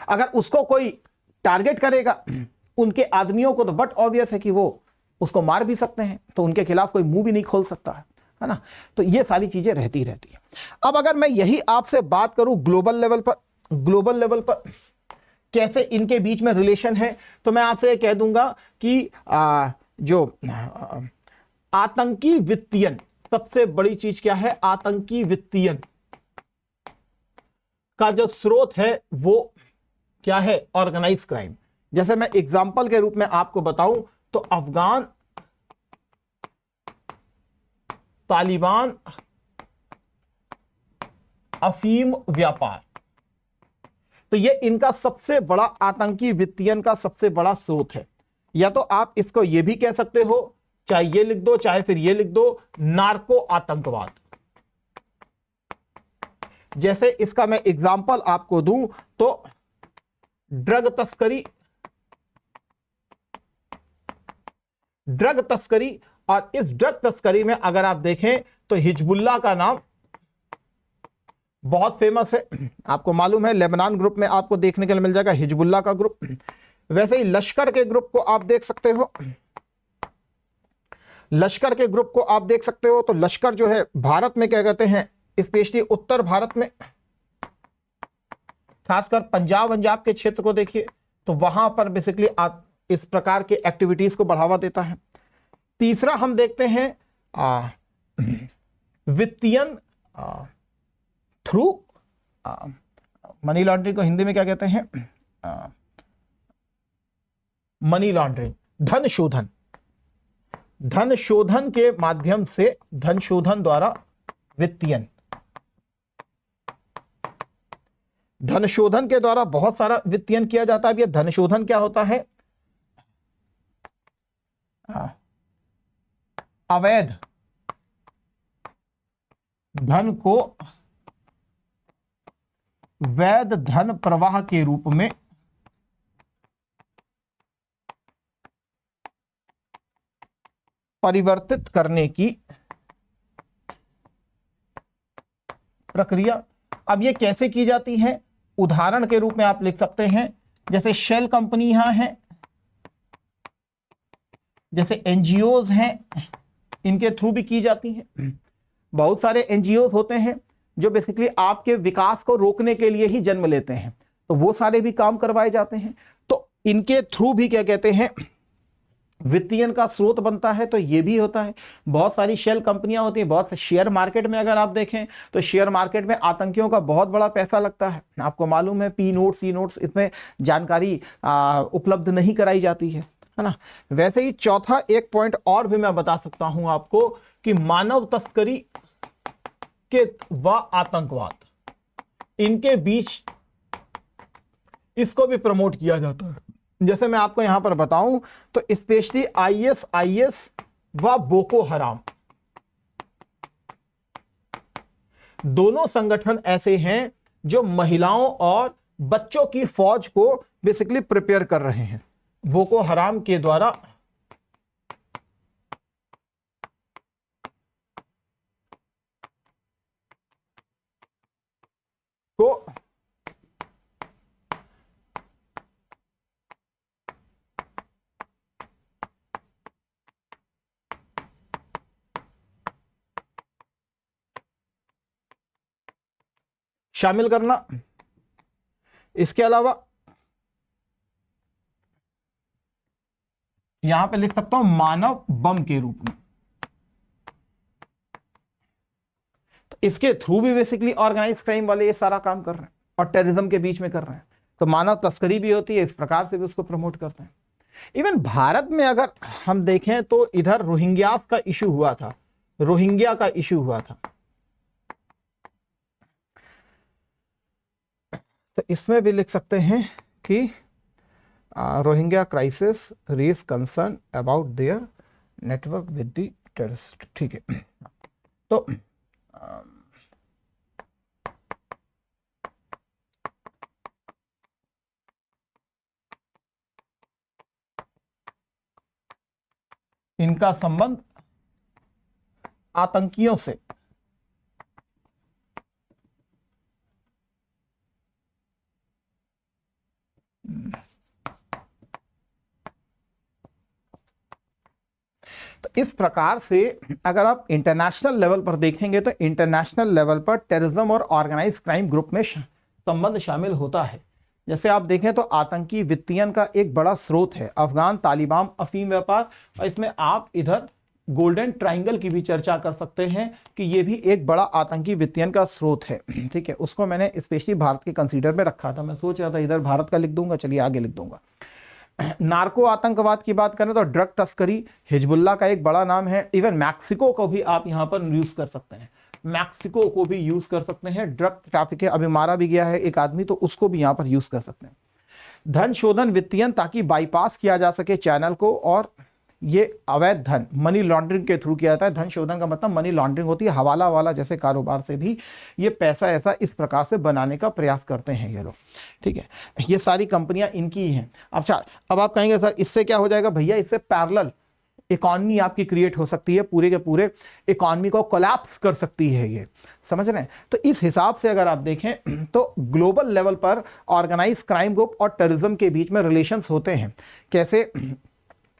अगर उसको कोई टारगेट करेगा उनके आदमियों को, तो बट ऑब्वियस है कि वो उसको मार भी सकते हैं, तो उनके खिलाफ कोई मुंह भी नहीं खोल सकता है ना। तो ये सारी चीजें रहती है। अब अगर मैं यही आपसे बात करूं ग्लोबल लेवल पर, ग्लोबल लेवल पर कैसे इनके बीच में रिलेशन है, तो मैं आपसे कह दूंगा कि जो आतंकी वित्तीयन, सबसे बड़ी चीज क्या है, आतंकी वित्तीयन का जो स्रोत है वो क्या है, ऑर्गेनाइज क्राइम। जैसे मैं एग्जांपल के रूप में आपको बताऊं तो अफगान तालिबान अफीम व्यापार, तो ये इनका सबसे बड़ा आतंकी वित्तीयन का सबसे बड़ा स्रोत है। या तो आप इसको ये भी कह सकते हो, चाहे ये लिख दो चाहे फिर ये लिख दो, नार्को आतंकवाद। जैसे इसका मैं एग्जांपल आपको दूं तो ड्रग तस्करी, ड्रग तस्करी, और इस ड्रग तस्करी में अगर आप देखें तो हिजबुल्लाह का नाम बहुत फेमस है। आपको मालूम है लेबनान ग्रुप में आपको देखने के लिए मिल जाएगा हिजबुल्लाह का ग्रुप। वैसे ही लश्कर के ग्रुप को आप देख सकते हो, लश्कर के ग्रुप को आप देख सकते हो। तो लश्कर जो है भारत में क्या कहते हैं, स्पेशली उत्तर भारत में, खासकर पंजाब के क्षेत्र को देखिए तो वहां पर बेसिकली इस प्रकार के एक्टिविटीज को बढ़ावा देता है। तीसरा हम देखते हैं वित्तीयन थ्रू मनी लॉन्ड्रिंग को हिंदी में क्या कहते हैं, मनी लॉन्ड्रिंग, धन शोधन, धन शोधन के माध्यम से, धन शोधन द्वारा वित्तीयन, धन शोधन के द्वारा बहुत सारा वित्तीयन किया जाता है। अब ये धन शोधन क्या होता है, अवैध धन को वैध धन प्रवाह के रूप में परिवर्तित करने की प्रक्रिया। अब ये कैसे की जाती है, उदाहरण के रूप में आप लिख सकते हैं, जैसे शेल कंपनी यहां है, जैसे एनजीओज हैं, इनके थ्रू भी की जाती है। बहुत सारे एनजीओज होते हैं जो बेसिकली आपके विकास को रोकने के लिए ही जन्म लेते हैं, तो वो सारे भी काम करवाए जाते हैं। तो इनके थ्रू भी क्या कहते हैं, वित्तीयन का स्रोत बनता है। तो ये भी होता है। बहुत सारी शेल कंपनियां होती हैं, बहुत शेयर मार्केट में अगर आप देखें तो शेयर मार्केट में आतंकियों का बहुत बड़ा पैसा लगता है। आपको मालूम है पी नोट्स, ई नोट्स, इसमें जानकारी उपलब्ध नहीं कराई जाती है ना। वैसे ही चौथा एक पॉइंट और भी मैं बता सकता हूं आपको कि मानव तस्करी के व आतंकवाद, इनके बीच इसको भी प्रमोट किया जाता है। जैसे मैं आपको यहां पर बताऊं तो स्पेशली आईएसआईएस व बोको हराम, दोनों संगठन ऐसे हैं जो महिलाओं और बच्चों की फौज को बेसिकली प्रिपेयर कर रहे हैं। बोको हराम के द्वारा को शामिल करना। इसके अलावा यहां पे लिख सकता हूं मानव बम के रूप में। तो इसके थ्रू भी बेसिकली ऑर्गेनाइज क्राइम वाले ये सारा काम कर रहे हैं और टेररिज्म के बीच में कर रहे हैं। तो मानव तस्करी भी होती है, इस प्रकार से भी उसको प्रमोट करते हैं। इवन भारत में अगर हम देखें तो इधर रोहिंग्या का इशू हुआ था, रोहिंग्या का इशू हुआ था। तो इसमें भी लिख सकते हैं कि Rohingya crisis raise concern about their network with the terrorist. ठीक है, तो इनका संबंध आतंकियों से तो इस प्रकार से अगर आप इंटरनेशनल लेवल पर देखेंगे तो इंटरनेशनल लेवल पर टेररिज्म और ऑर्गेनाइज क्राइम ग्रुप में संबंध शामिल होता है। जैसे आप देखें तो आतंकी वित्तीयन का एक बड़ा स्रोत है अफगान तालिबान अफीम व्यापार, और इसमें आप इधर गोल्डन ट्रायंगल की भी चर्चा कर सकते हैं कि ये भी एक बड़ा आतंकी वित्तीयन का स्रोत है। ठीक है, उसको मैंने स्पेशली भारत के कंसीडर में रखा था। मैं सोच रहा था इधर भारत का लिख दूंगा, चलिए आगे लिख दूंगा। नार्को आतंकवाद की बात करें तो ड्रग तस्करी हिजबुल्लाह का एक बड़ा नाम है। इवन मैक्सिको को भी आप यहां पर यूज कर सकते हैं, मैक्सिको को भी यूज कर सकते हैं। ड्रग ट्रैफिक अभी मारा भी गया है एक आदमी, तो उसको भी यहां पर यूज कर सकते हैं। धन शोधन वित्तीयन, ताकि बाईपास किया जा सके चैनल को, और ये अवैध धन मनी लॉन्ड्रिंग के थ्रू किया जाता है। धन शोधन का मतलब मनी लॉन्ड्रिंग होती है, हवाला वाला जैसे कारोबार से भी ये पैसा ऐसा इस प्रकार से बनाने का प्रयास करते हैं ये लोग। ठीक है, ये सारी कंपनियां इनकी ही हैं। अच्छा, अब आप कहेंगे सर इससे क्या हो जाएगा? भैया इससे पैरेलल इकॉनमी आपकी क्रिएट हो सकती है, पूरे के पूरे इकॉनमी को कोलैप्स कर सकती है, ये समझ रहे हैं। तो इस हिसाब से अगर आप देखें तो ग्लोबल लेवल पर ऑर्गेनाइज क्राइम ग्रुप और टेररिज्म के बीच में रिलेशंस होते हैं। कैसे?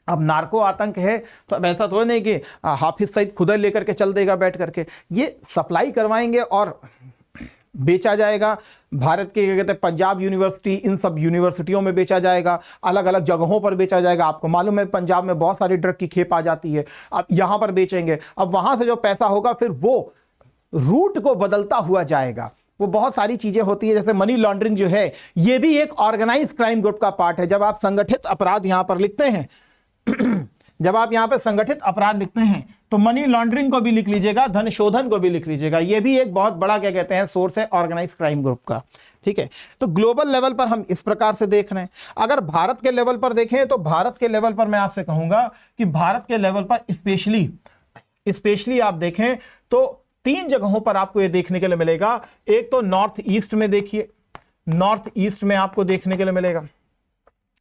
अब नार्को आतंक है तो अब ऐसा थोड़ा नहीं कि हाफिज सईद खुद लेकर के चल देगा बैठ करके, ये सप्लाई करवाएंगे और बेचा जाएगा। भारत के क्या कहते हैं पंजाब यूनिवर्सिटी, इन सब यूनिवर्सिटियों में बेचा जाएगा, अलग अलग जगहों पर बेचा जाएगा। आपको मालूम है पंजाब में बहुत सारी ड्रग की खेप आ जाती है, अब यहां पर बेचेंगे। अब वहां से जो पैसा होगा फिर वो रूट को बदलता हुआ जाएगा। वो बहुत सारी चीजें होती है, जैसे मनी लॉन्ड्रिंग जो है ये भी एक ऑर्गेनाइज क्राइम ग्रुप का पार्ट है। जब आप संगठित अपराध यहां पर लिखते हैं जब आप यहां पे संगठित अपराध लिखते हैं तो मनी लॉन्ड्रिंग को भी लिख लीजिएगा, धन शोधन को भी लिख लीजिएगा। ये भी एक बहुत बड़ा क्या कहते हैं सोर्स है ऑर्गेनाइज क्राइम ग्रुप का। ठीक है, तो ग्लोबल लेवल पर हम इस प्रकार से देख रहे हैं। अगर भारत के लेवल पर देखें तो भारत के लेवल पर मैं आपसे कहूंगा कि भारत के लेवल पर स्पेशली आप देखें तो 3 जगहों पर आपको ये देखने के लिए मिलेगा। एक तो नॉर्थ ईस्ट में देखिए, नॉर्थ ईस्ट में आपको देखने के लिए मिलेगा।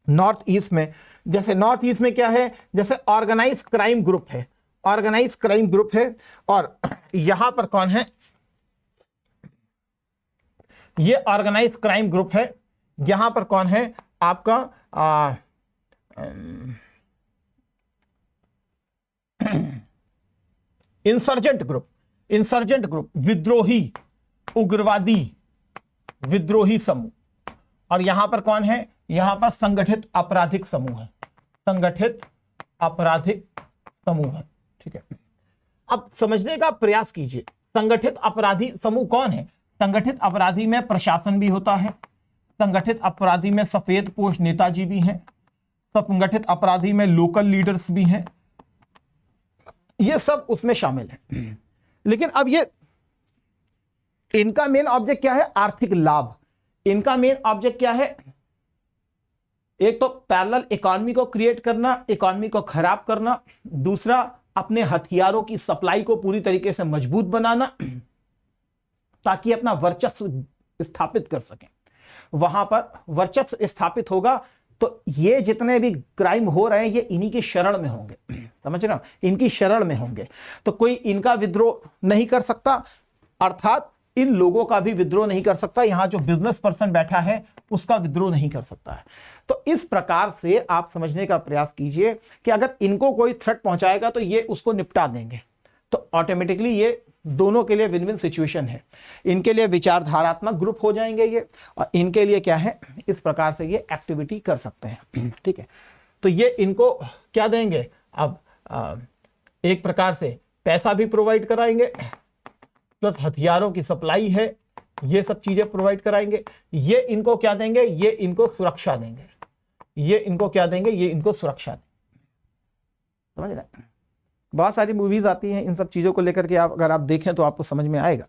नॉर्थ ईस्ट में, जैसे नॉर्थ ईस्ट में क्या है, जैसे ऑर्गेनाइज क्राइम ग्रुप है, ऑर्गेनाइज क्राइम ग्रुप है। और यहां पर कौन है? ये ऑर्गेनाइज क्राइम ग्रुप है। यहां पर कौन है आपका? इंसर्जेंट ग्रुप, इंसर्जेंट ग्रुप, विद्रोही उग्रवादी विद्रोही समूह। और यहां पर कौन है? यहां पर संगठित आपराधिक समूह है, संगठित आपराधिक समूह है। ठीक है, अब समझने का प्रयास कीजिए संगठित अपराधी समूह कौन है। संगठित अपराधी में प्रशासन भी होता है, संगठित अपराधी में सफेद पोश नेताजी भी हैं, संगठित अपराधी में लोकल लीडर्स भी हैं, ये सब उसमें शामिल है। लेकिन अब ये इनका मेन ऑब्जेक्ट क्या है? आर्थिक लाभ। इनका मेन ऑब्जेक्ट क्या है? एक तो पैरेलल इकॉनमी को क्रिएट करना, इकॉनमी को खराब करना। दूसरा, अपने हथियारों की सप्लाई को पूरी तरीके से मजबूत बनाना ताकि अपना वर्चस्व स्थापित कर सकें। वहां पर वर्चस्व स्थापित होगा तो ये जितने भी क्राइम हो रहे हैं ये इन्हीं की शरण में होंगे, समझ रहे हो, इनकी शरण में होंगे। तो कोई इनका विद्रोह नहीं कर सकता, अर्थात इन लोगों का भी विद्रोह नहीं कर सकता। यहां जो बिजनेस पर्सन बैठा है उसका विद्रोह नहीं कर सकता है। तो इस प्रकार से आप समझने का प्रयास कीजिए कि अगर इनको कोई थ्रेट पहुंचाएगा तो ये उसको निपटा देंगे, तो ऑटोमेटिकली ये दोनों के लिए विन विन सिचुएशन है। इनके लिए विचारधारात्मक ग्रुप हो जाएंगे ये, और इनके लिए क्या है, इस प्रकार से ये एक्टिविटी कर सकते हैं। ठीक है, तो ये इनको क्या देंगे, अब एक प्रकार से पैसा भी प्रोवाइड कराएंगे, प्लस हथियारों की सप्लाई है, ये सब चीजें प्रोवाइड कराएंगे। ये इनको क्या देंगे, ये इनको सुरक्षा देंगे। ये इनको क्या देंगे, ये इनको सुरक्षा देंगे। समझ रहे, बहुत सारी मूवीज आती हैं इन सब चीजों को लेकर के, आप अगर आप देखें तो आपको समझ में आएगा।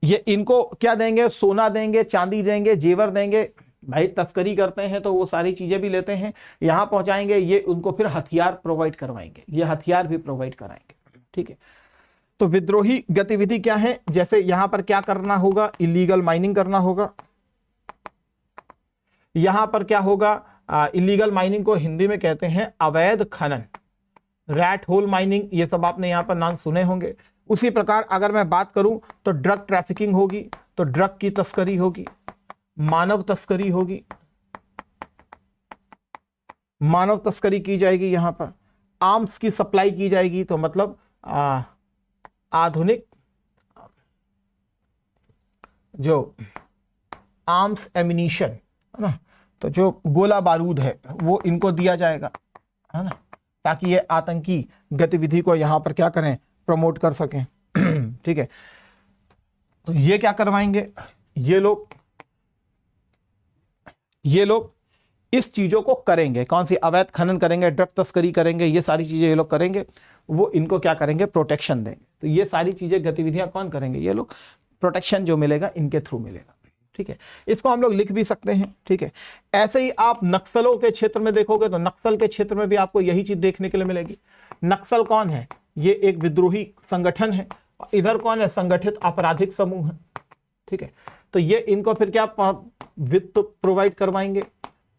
ये इनको क्या देंगे, सोना देंगे, चांदी देंगे, जेवर देंगे। भाई तस्करी करते हैं तो वो सारी चीजें भी लेते हैं, यहां पहुंचाएंगे। ये उनको फिर हथियार प्रोवाइड करवाएंगे, ये हथियार भी प्रोवाइड कराएंगे। ठीक है, तो विद्रोही गतिविधि क्या है, जैसे यहां पर क्या करना होगा, इलीगल माइनिंग करना होगा। यहां पर क्या होगा, इलीगल माइनिंग को हिंदी में कहते हैं अवैध खनन, रैट होल माइनिंग, ये सब आपने यहां पर नाम सुने होंगे। उसी प्रकार अगर मैं बात करूं तो ड्रग ट्रैफिकिंग होगी, तो ड्रग की तस्करी होगी, मानव तस्करी होगी, मानव तस्करी की जाएगी। यहां पर आर्म्स की सप्लाई की जाएगी, तो मतलब आधुनिक जो आर्म्स एमिनिशन है ना, तो जो गोला बारूद है वो इनको दिया जाएगा, है ना, ताकि ये आतंकी गतिविधि को यहां पर क्या करें, प्रमोट कर सकें। ठीक है, तो ये क्या करवाएंगे, ये लोग इस चीजों को करेंगे। कौन सी, अवैध खनन करेंगे, ड्रग तस्करी करेंगे, ये सारी चीजें ये लोग करेंगे। वो इनको क्या करेंगे, प्रोटेक्शन देंगे। तो ये सारी चीजें गतिविधियां कौन करेंगे, ये लोग। प्रोटेक्शन जो मिलेगा इनके थ्रू मिलेगा। ठीक है, इसको हम लोग लिख भी सकते हैं। ठीक है, ऐसे ही आप नक्सलों के क्षेत्र में देखोगे तो नक्सल के क्षेत्र में भी आपको यही चीज देखने के लिए मिलेगी। नक्सल कौन है, ये एक विद्रोही संगठन है। इधर कौन है, संगठित आपराधिक समूह है। ठीक है, तो ये इनको फिर क्या, वित्त प्रोवाइड करवाएंगे।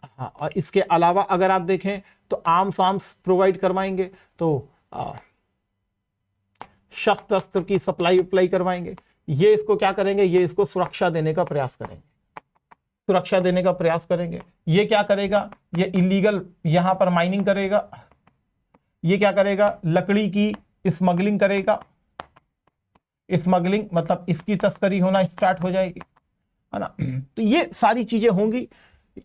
हाँ, और इसके अलावा अगर आप देखें तो आर्म्स प्रोवाइड करवाएंगे, तो शस्त्र की सप्लाई उप्लाई करवाएंगे। ये इसको क्या करेंगे, ये इसको सुरक्षा देने का प्रयास करेंगे, सुरक्षा देने का प्रयास करेंगे। ये क्या करेगा, ये इलीगल यहां पर माइनिंग करेगा। ये क्या करेगा, लकड़ी की स्मगलिंग करेगा। स्मगलिंग मतलब इसकी तस्करी होना स्टार्ट हो जाएगी, है ना। तो ये सारी चीजें होंगी।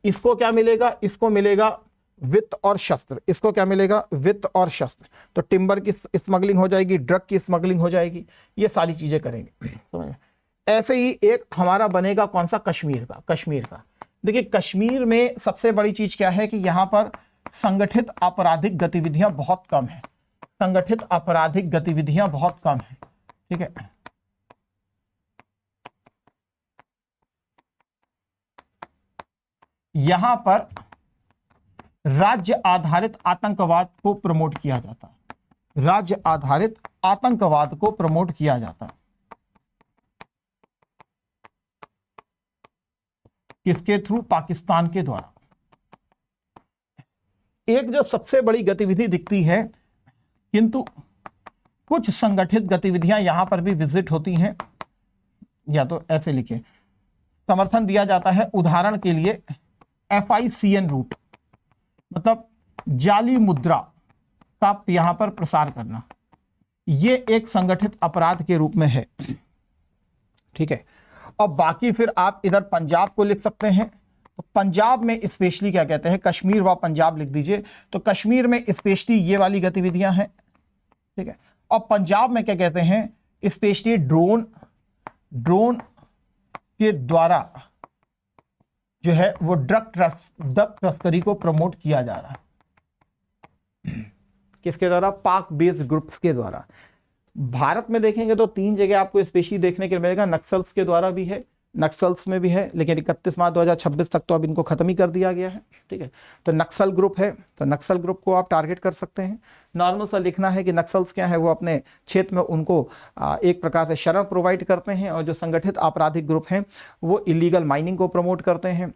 इसको क्या मिलेगा, इसको मिलेगा वित्त और शस्त्र। इसको क्या मिलेगा, वित्त और शस्त्र। तो टिम्बर की स्मगलिंग हो जाएगी, ड्रग की स्मगलिंग हो जाएगी, ये सारी चीजें करेंगे। ऐसे ही एक हमारा बनेगा कौन सा, कश्मीर का। देखिए कश्मीर में सबसे बड़ी चीज क्या है कि यहां पर संगठित आपराधिक गतिविधियां बहुत कम है, संगठित आपराधिक गतिविधियां बहुत कम है। ठीक है, यहां पर राज्य आधारित आतंकवाद को प्रमोट किया जाता है, राज्य आधारित आतंकवाद को प्रमोट किया जाता है। किसके थ्रू, पाकिस्तान के द्वारा। एक जो सबसे बड़ी गतिविधि दिखती है, किंतु कुछ संगठित गतिविधियां यहां पर भी विजिट होती हैं, या तो ऐसे लिखे, समर्थन दिया जाता है। उदाहरण के लिए FICN रूट, मतलब जाली मुद्रा का यहां पर प्रसार करना, यह एक संगठित अपराध के रूप में है। ठीक है, और बाकी फिर आप इधर पंजाब को लिख सकते हैं। तो पंजाब में स्पेशली क्या कहते हैं, कश्मीर व पंजाब लिख दीजिए। तो कश्मीर में स्पेशली ये वाली गतिविधियां हैं। ठीक है, और पंजाब में क्या कहते हैं, स्पेशली ड्रोन के द्वारा जो है वो ड्रग तस्करी को प्रमोट किया जा रहा है। किसके द्वारा, पाक बेस्ड ग्रुप्स के द्वारा। भारत में देखेंगे तो 3 जगह आपको स्पेशली देखने के मिलेगा। नक्सल्स के द्वारा भी है, नक्सल्स में भी है, लेकिन 31 मार्च 2026 तक तो अब इनको खत्म ही कर दिया गया है। ठीक है, तो नक्सल ग्रुप है, तो नक्सल ग्रुप को आप टारगेट कर सकते हैं। नॉर्मल सा लिखना है कि नक्सल्स क्या है, वो अपने क्षेत्र में उनको एक प्रकार से शरण प्रोवाइड करते हैं, और जो संगठित आपराधिक ग्रुप हैं वो इलीगल माइनिंग को प्रमोट करते हैं,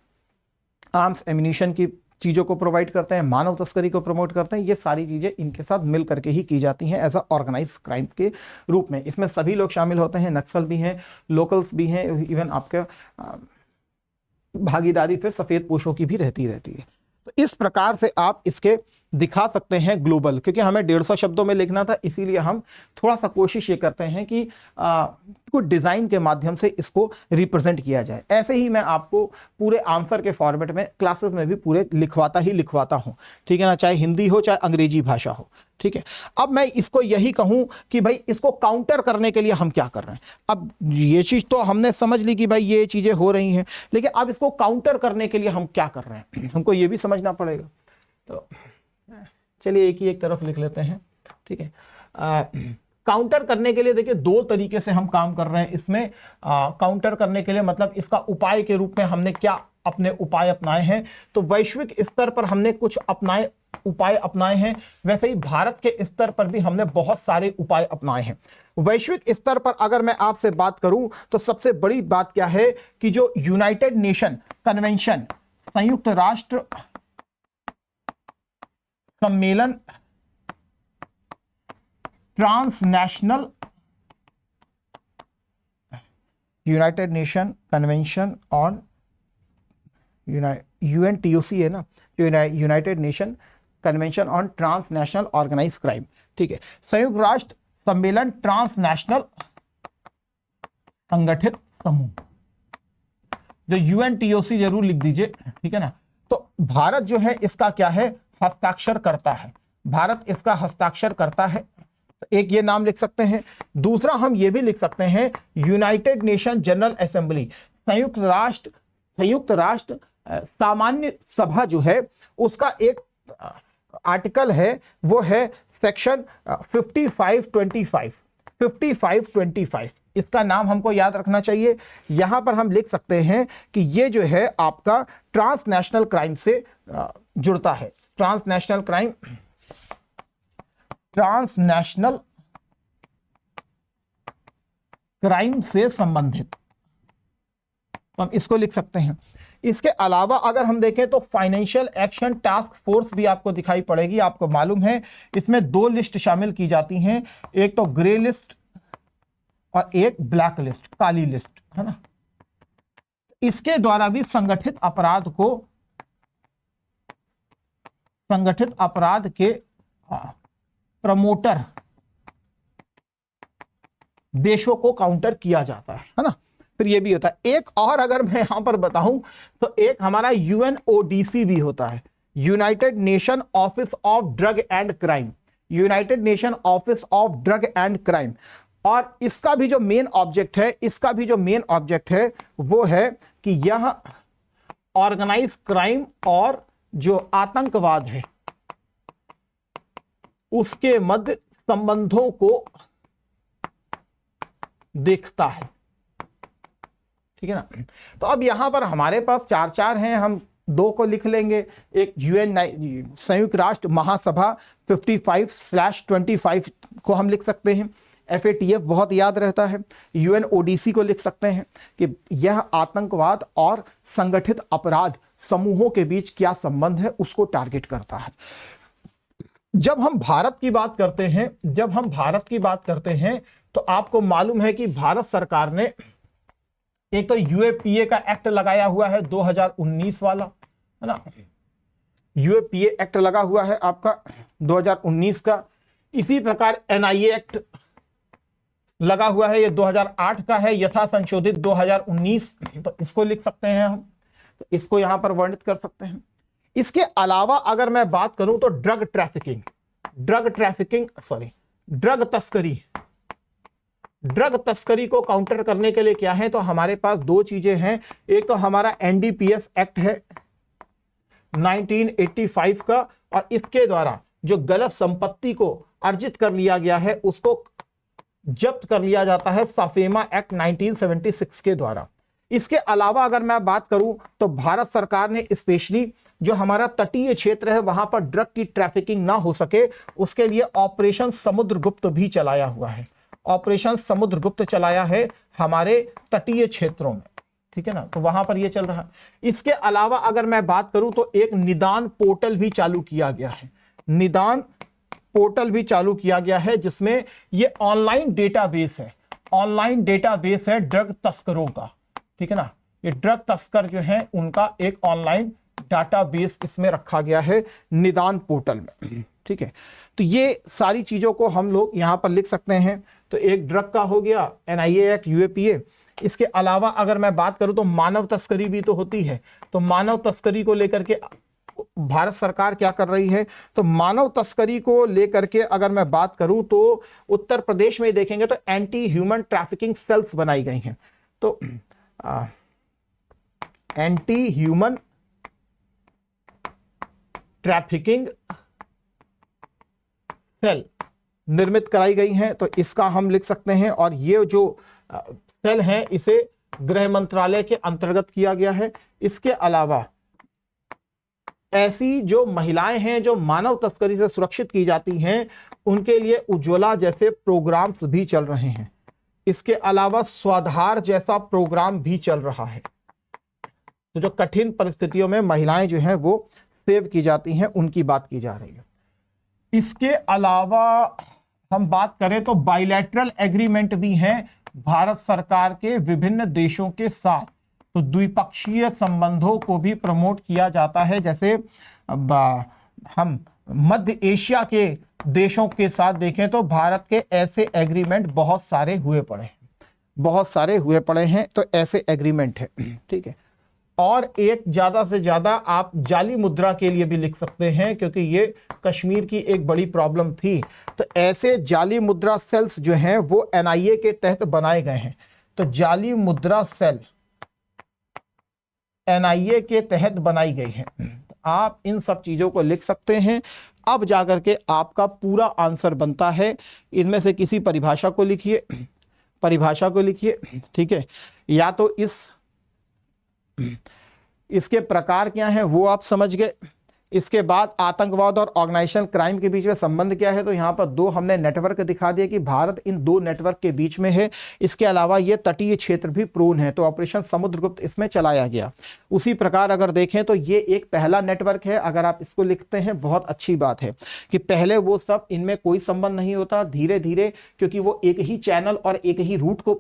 आर्म्स एम्यूनिशन की चीज़ों को प्रोवाइड करते हैं, मानव तस्करी को प्रमोट करते हैं। ये सारी चीज़ें इनके साथ मिल करके ही की जाती हैं एज अ ऑर्गेनाइज क्राइम के रूप में। इसमें सभी लोग शामिल होते हैं, नक्सल भी हैं, लोकल्स भी हैं, इवन आपके भागीदारी फिर सफ़ेद पोशों की भी रहती है। तो इस प्रकार से आप इसके दिखा सकते हैं ग्लोबल, क्योंकि हमें 150 शब्दों में लिखना था, इसीलिए हम थोड़ा सा कोशिश ये करते हैं कि कुछ डिज़ाइन के माध्यम से इसको रिप्रेजेंट किया जाए। ऐसे ही मैं आपको पूरे आंसर के फॉर्मेट में क्लासेस में भी पूरे लिखवाता हूँ, ठीक है ना, चाहे हिंदी हो चाहे अंग्रेजी भाषा हो, ठीक है। अब मैं इसको यही कहूं कि भाई इसको काउंटर करने के लिए हम क्या कर रहे हैं। अब ये चीज़ तो हमने समझ ली कि भाई ये चीज़ें हो रही हैं, लेकिन अब इसको काउंटर करने के लिए हम क्या कर रहे हैं, हमको ये भी समझना पड़ेगा। तो चलिए एक ही एक तरफ लिख लेते हैं, ठीक है। काउंटर करने के लिए देखिए दो तरीके से हम काम कर रहे हैं इसमें। काउंटर करने के लिए मतलब इसका उपाय के रूप में हमने क्या अपने उपाय अपनाए हैं, तो वैश्विक स्तर पर हमने कुछ उपाय अपनाए हैं, वैसे ही भारत के स्तर पर भी हमने बहुत सारे उपाय अपनाए हैं। वैश्विक स्तर पर अगर मैं आपसे बात करूं तो सबसे बड़ी बात क्या है कि जो यूनाइटेड नेशन कन्वेंशन, संयुक्त राष्ट्र सम्मेलन, transnational United Nation convention on UNTOC है ना, United Nation convention on transnational organise crime, ठीक है, संयुक्त राष्ट्र सम्मेलन ट्रांसनेशनल संगठित समूह, जो UNTOC जरूर लिख दीजिए, ठीक है ना। तो भारत जो है इसका क्या है, हस्ताक्षर करता है, भारत इसका हस्ताक्षर करता है, एक ये नाम लिख सकते हैं। दूसरा हम ये भी लिख सकते हैं यूनाइटेड नेशन जनरल असेंबली, संयुक्त राष्ट्र सामान्य सभा जो है उसका एक आर्टिकल है, वो है सेक्शन 5525। इसका नाम हमको याद रखना चाहिए। यहां पर हम लिख सकते हैं कि ये जो है आपका ट्रांसनेशनल क्राइम से जुड़ता है, ट्रांसनेशनल क्राइम से संबंधित, तो हम इसको लिख सकते हैं। इसके अलावा अगर हम देखें तो फाइनेंशियल एक्शन टास्क फोर्स भी आपको दिखाई पड़ेगी। आपको मालूम है इसमें दो लिस्ट शामिल की जाती हैं, एक तो ग्रे लिस्ट और एक ब्लैक लिस्ट, काली लिस्ट, है ना। इसके द्वारा भी संगठित अपराध के प्रमोटर देशों को काउंटर किया जाता है ना। फिर ये भी होता है एक और, अगर मैं यहां पर बताऊं तो एक हमारा UNODC भी होता है, United nation office of drug and crime, United nation office of drug and crime. और इसका भी जो मेन ऑब्जेक्ट है वो है कि यह ऑर्गेनाइज क्राइम और जो आतंकवाद है उसके मध्य संबंधों को देखता है, ठीक है ना। तो अब यहां पर हमारे पास चार हैं, हम दो को लिख लेंगे। एक संयुक्त राष्ट्र महासभा 55/25 को हम लिख सकते हैं, FATF बहुत याद रहता है। UNODC को लिख सकते हैं कि यह आतंकवाद और संगठित अपराध समूहों के बीच क्या संबंध है उसको टारगेट करता है। जब हम भारत की बात करते हैं तो आपको मालूम है कि भारत सरकार ने एक तो UAPA का एक्ट लगाया हुआ है 2019 वाला, है ना, UAPA एक्ट लगा हुआ है आपका 2019 का। इसी प्रकार NIA एक्ट लगा हुआ है, ये 2008 का है, यथा संशोधित 2019, तो इसको लिख सकते हैं हम, तो इसको यहां पर वर्णित कर सकते हैं। इसके अलावा अगर मैं बात करूं तो ड्रग तस्करी को काउंटर करने के लिए क्या है, तो हमारे पास दो चीजें हैं। एक तो हमारा NDPS एक्ट है 1985 का, और इसके द्वारा जो गलत संपत्ति को अर्जित कर लिया गया है उसको जब्त कर लिया जाता है साफेमा एक्ट 1976 के द्वारा। इसके अलावा अगर मैं बात करूं तो भारत सरकार ने स्पेशली जो हमारा तटीय क्षेत्र है वहां पर ड्रग की ट्रैफिकिंग ना हो सके उसके लिए ऑपरेशन समुद्रगुप्त भी चलाया हुआ है, ऑपरेशन समुद्रगुप्त चलाया है हमारे तटीय क्षेत्रों में, ठीक है ना, तो वहां पर यह चल रहा है। इसके अलावा अगर मैं बात करूं तो एक निदान पोर्टल भी चालू किया गया है, जिसमें ये ऑनलाइन डेटाबेस है ड्रग तस्करों का, ठीक है ना। ये ड्रग तस्कर जो है उनका एक ऑनलाइन डाटाबेस इसमें रखा गया है निदान पोर्टल में। ठीक है, तो ये सारी चीज़ों को हम लोग यहाँ पर लिख सकते हैं। तो एक ड्रग का हो गया NIA एक्ट, UAPA। इसके अलावा अगर मैं बात करूं तो मानव तस्करी भी तो होती है। तो मानव तस्करी को लेकर के भारत सरकार क्या कर रही है, तो मानव तस्करी को लेकर के अगर मैं बात करूं तो उत्तर प्रदेश में देखेंगे तो एंटी ह्यूमन ट्रैफिकिंग सेल्स बनाई गई हैं। तो एंटी ह्यूमन ट्रैफिकिंग सेल निर्मित कराई गई हैं, तो इसका हम लिख सकते हैं। और ये जो सेल है इसे गृह मंत्रालय के अंतर्गत किया गया है। इसके अलावा ऐसी जो महिलाएं हैं जो मानव तस्करी से सुरक्षित की जाती हैं, उनके लिए उज्ज्वला जैसे प्रोग्राम्स भी चल रहे हैं। इसके अलावा स्वाधार जैसा प्रोग्राम भी चल रहा है। तो जो कठिन परिस्थितियों में महिलाएं जो हैं वो सेव की जाती हैं, उनकी बात की जा रही है। इसके अलावा हम बात करें तो बाइलैटरल एग्रीमेंट भी हैं भारत सरकार के विभिन्न देशों के साथ। तो द्विपक्षीय संबंधों को भी प्रमोट किया जाता है। जैसे हम मध्य एशिया के देशों के साथ देखें तो भारत के ऐसे एग्रीमेंट बहुत सारे हुए पड़े हैं। तो ऐसे एग्रीमेंट है। ठीक है, और एक ज़्यादा से ज़्यादा आप जाली मुद्रा के लिए भी लिख सकते हैं, क्योंकि ये कश्मीर की एक बड़ी प्रॉब्लम थी। तो ऐसे जाली मुद्रा सेल्स जो हैं वो NIA के तहत बनाए गए हैं। तो जाली मुद्रा सेल NIA के तहत बनाई गई है। आप इन सब चीज़ों को लिख सकते हैं। अब जाकर के आपका पूरा आंसर बनता है। इनमें से किसी परिभाषा को लिखिए, ठीक है, या तो इसके प्रकार क्या हैं वो आप समझ गए। इसके बाद आतंकवाद और ऑर्गेनाइजेशनल क्राइम के बीच में संबंध क्या है, तो यहाँ पर दो हमने नेटवर्क दिखा दिया कि भारत इन दो नेटवर्क के बीच में है। इसके अलावा ये तटीय क्षेत्र भी प्रोन है, तो ऑपरेशन समुद्रगुप्त इसमें चलाया गया। उसी प्रकार अगर देखें तो ये एक पहला नेटवर्क है। अगर आप इसको लिखते हैं बहुत अच्छी बात है कि पहले वो सब इनमें कोई संबंध नहीं होता, धीरे धीरे क्योंकि वो एक ही चैनल और एक ही रूट को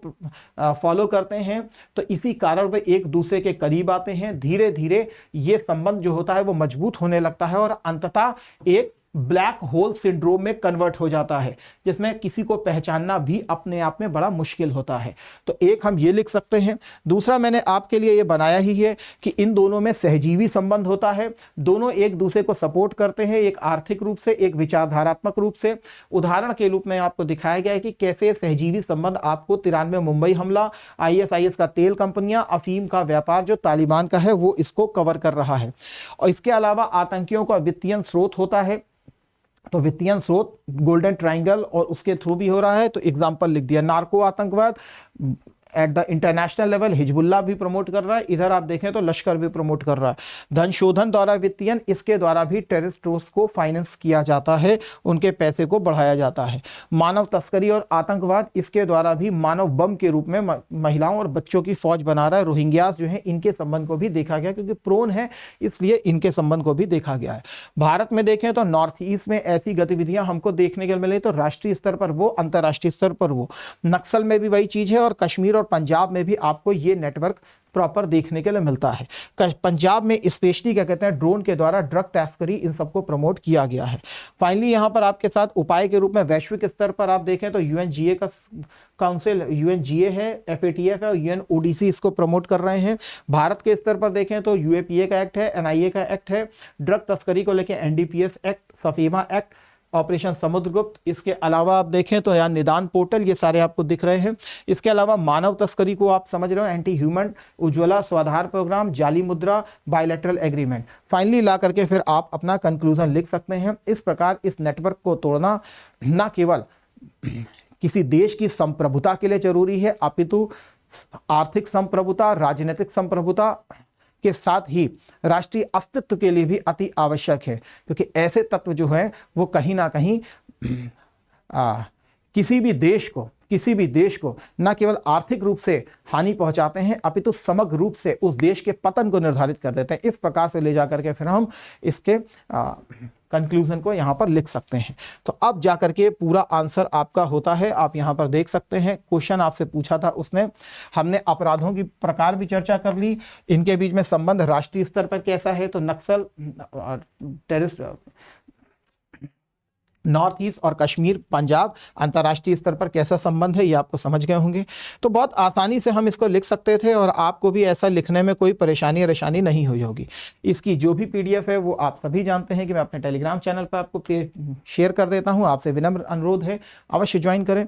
फॉलो करते हैं, तो इसी कारण वे एक दूसरे के करीब आते हैं। धीरे धीरे ये संबंध जो होता है वो मजबूत होने लगता है और अंततः एक ब्लैक होल सिंड्रोम में कन्वर्ट हो जाता है, जिसमें किसी को पहचानना भी अपने आप में बड़ा मुश्किल होता है। तो एक हम ये लिख सकते हैं। दूसरा मैंने आपके लिए ये बनाया ही है कि इन दोनों में सहजीवी संबंध होता है। दोनों एक दूसरे को सपोर्ट करते हैं, एक आर्थिक रूप से, एक विचारधारात्मक रूप से। उदाहरण के रूप में आपको दिखाया गया है कि कैसे सहजीवी संबंध आपको 93 मुंबई हमला, ISIS का तेल कंपनियां, अफीम का व्यापार जो तालिबान का है वो इसको कवर कर रहा है। और इसके अलावा आतंकियों का वित्तीय स्रोत होता है, तो वित्तीय स्रोत गोल्डन ट्रायंगल और उसके थ्रू भी हो रहा है। तो एग्जांपल लिख दिया, नार्को आतंकवाद at the international level Hezbollah भी प्रमोट कर रहा है। इधर आप देखें तो लश्कर भी प्रमोट कर रहा है। धन शोधन द्वारा वित्तीय, इसके द्वारा भी टेररिस्टों को फाइनेंस किया जाता है, उनके पैसे को बढ़ाया जाता है। मानव तस्करी और आतंकवाद, इसके द्वारा भी मानव बम के रूप में महिलाओं और बच्चों की फौज बना रहा है। रोहिंग्यास जो है इनके संबंध को भी देखा गया, क्योंकि प्रोन है इसलिए इनके संबंध को भी देखा गया है। भारत में देखें तो नॉर्थ ईस्ट में ऐसी गतिविधियां हमको देखने को मिले, तो राष्ट्रीय स्तर पर वो, अंतर्राष्ट्रीय स्तर पर वो। नक्सल में भी वही चीज है और कश्मीर और पंजाब में भी आपको ये नेटवर्क प्रॉपर देखने के लिए मिलता है। पंजाब में स्पेशली क्या कहते हैं, ड्रोन के द्वारा ड्रग तस्करी, इन सबको प्रमोट किया गया है। फाइनली यहां पर आपके साथ उपाय के रूप में वैश्विक स्तर पर आप देखें तो UNGA का काउंसिल, UNGA है, FATF है और UNODC इसको प्रमोट कर रहे हैं। भारत के स्तर पर देखें तो UAPA का एक्ट है, NIA का एक्ट है, ड्रग तस्करी को लेकर NDPS act, SAFEMA act, operation Samudragupt. इसके अलावा आप देखें तो यहाँ निदान पोर्टल, ये सारे आपको दिख रहे हैं। इसके अलावा मानव तस्करी को आप समझ रहे हो, एंटी ह्यूमन, उज्ज्वला स्वाधार प्रोग्राम, जाली मुद्रा, बायलैटरल एग्रीमेंट। फाइनली ला करके फिर आप अपना कंक्लूजन लिख सकते हैं। इस प्रकार इस नेटवर्क को तोड़ना न केवल किसी देश की संप्रभुता के लिए जरूरी है, अपितु आर्थिक संप्रभुता, राजनीतिक संप्रभुता के साथ ही राष्ट्रीय अस्तित्व के लिए भी अति आवश्यक है, क्योंकि ऐसे तत्व जो हैं वो कहीं ना कहीं किसी भी देश को न केवल आर्थिक रूप से हानि पहुंचाते हैं, अपितु समग्र रूप से उस देश के पतन को निर्धारित कर देते हैं। इस प्रकार से ले जाकर के फिर हम इसके कंक्लूजन को यहाँ पर लिख सकते हैं। तो अब जाकर के पूरा आंसर आपका होता है। आप यहाँ पर देख सकते हैं क्वेश्चन आपसे पूछा था उसने, हमने अपराधों की प्रकार भी चर्चा कर ली, इनके बीच में संबंध राष्ट्रीय स्तर पर कैसा है, तो नक्सल और टेररिस्ट, नॉर्थ ईस्ट और कश्मीर पंजाब अंतर्राष्ट्रीय स्तर पर कैसा संबंध है, ये आपको समझ गए होंगे। तो बहुत आसानी से हम इसको लिख सकते थे और आपको भी ऐसा लिखने में कोई परेशानी नहीं हुई होगी। इसकी जो भी पीडीएफ है वो आप सभी जानते हैं कि मैं अपने टेलीग्राम चैनल पर आपको शेयर कर देता हूँ। आपसे विनम्र अनुरोध है अवश्य ज्वाइन करें।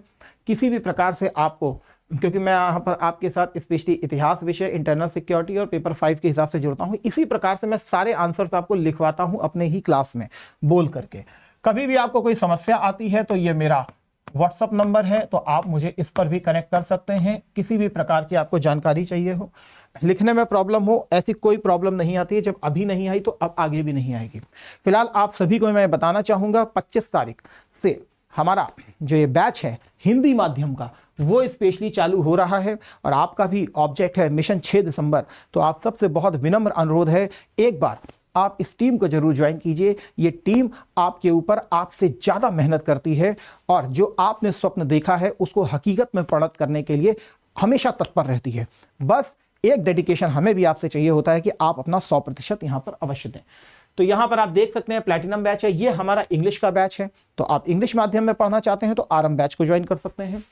किसी भी प्रकार से आपको, क्योंकि मैं यहाँ पर आपके साथ स्पेशली इतिहास विषय, इंटरनल सिक्योरिटी और पेपर 5 के हिसाब से जुड़ता हूँ, इसी प्रकार से मैं सारे आंसर्स आपको लिखवाता हूँ अपने ही क्लास में बोल करके। कभी भी आपको कोई समस्या आती है तो ये मेरा व्हाट्सअप नंबर है, तो आप मुझे इस पर भी कनेक्ट कर सकते हैं। किसी भी प्रकार की आपको जानकारी चाहिए हो, लिखने में प्रॉब्लम हो, ऐसी कोई प्रॉब्लम नहीं आती है। जब अभी नहीं आई तो अब आगे भी नहीं आएगी। फिलहाल आप सभी को मैं बताना चाहूँगा 25 तारीख से हमारा जो ये बैच है हिंदी माध्यम का वो स्पेशली चालू हो रहा है और आपका भी ऑब्जेक्ट है मिशन 6 दिसंबर। तो आप सबसे बहुत विनम्र अनुरोध है, एक बार आप इस टीम को जरूर ज्वाइन कीजिए। ये टीम आपके ऊपर आपसे ज़्यादा मेहनत करती है और जो आपने स्वप्न देखा है उसको हकीकत में परिणत करने के लिए हमेशा तत्पर रहती है। बस एक डेडिकेशन हमें भी आपसे चाहिए होता है कि आप अपना 100% यहाँ पर अवश्य दें। तो यहाँ पर आप देख सकते हैं प्लैटिनम बैच है, ये हमारा इंग्लिश का बैच है। तो आप इंग्लिश माध्यम में पढ़ना चाहते हैं तो आरएम बैच को ज्वाइन कर सकते हैं।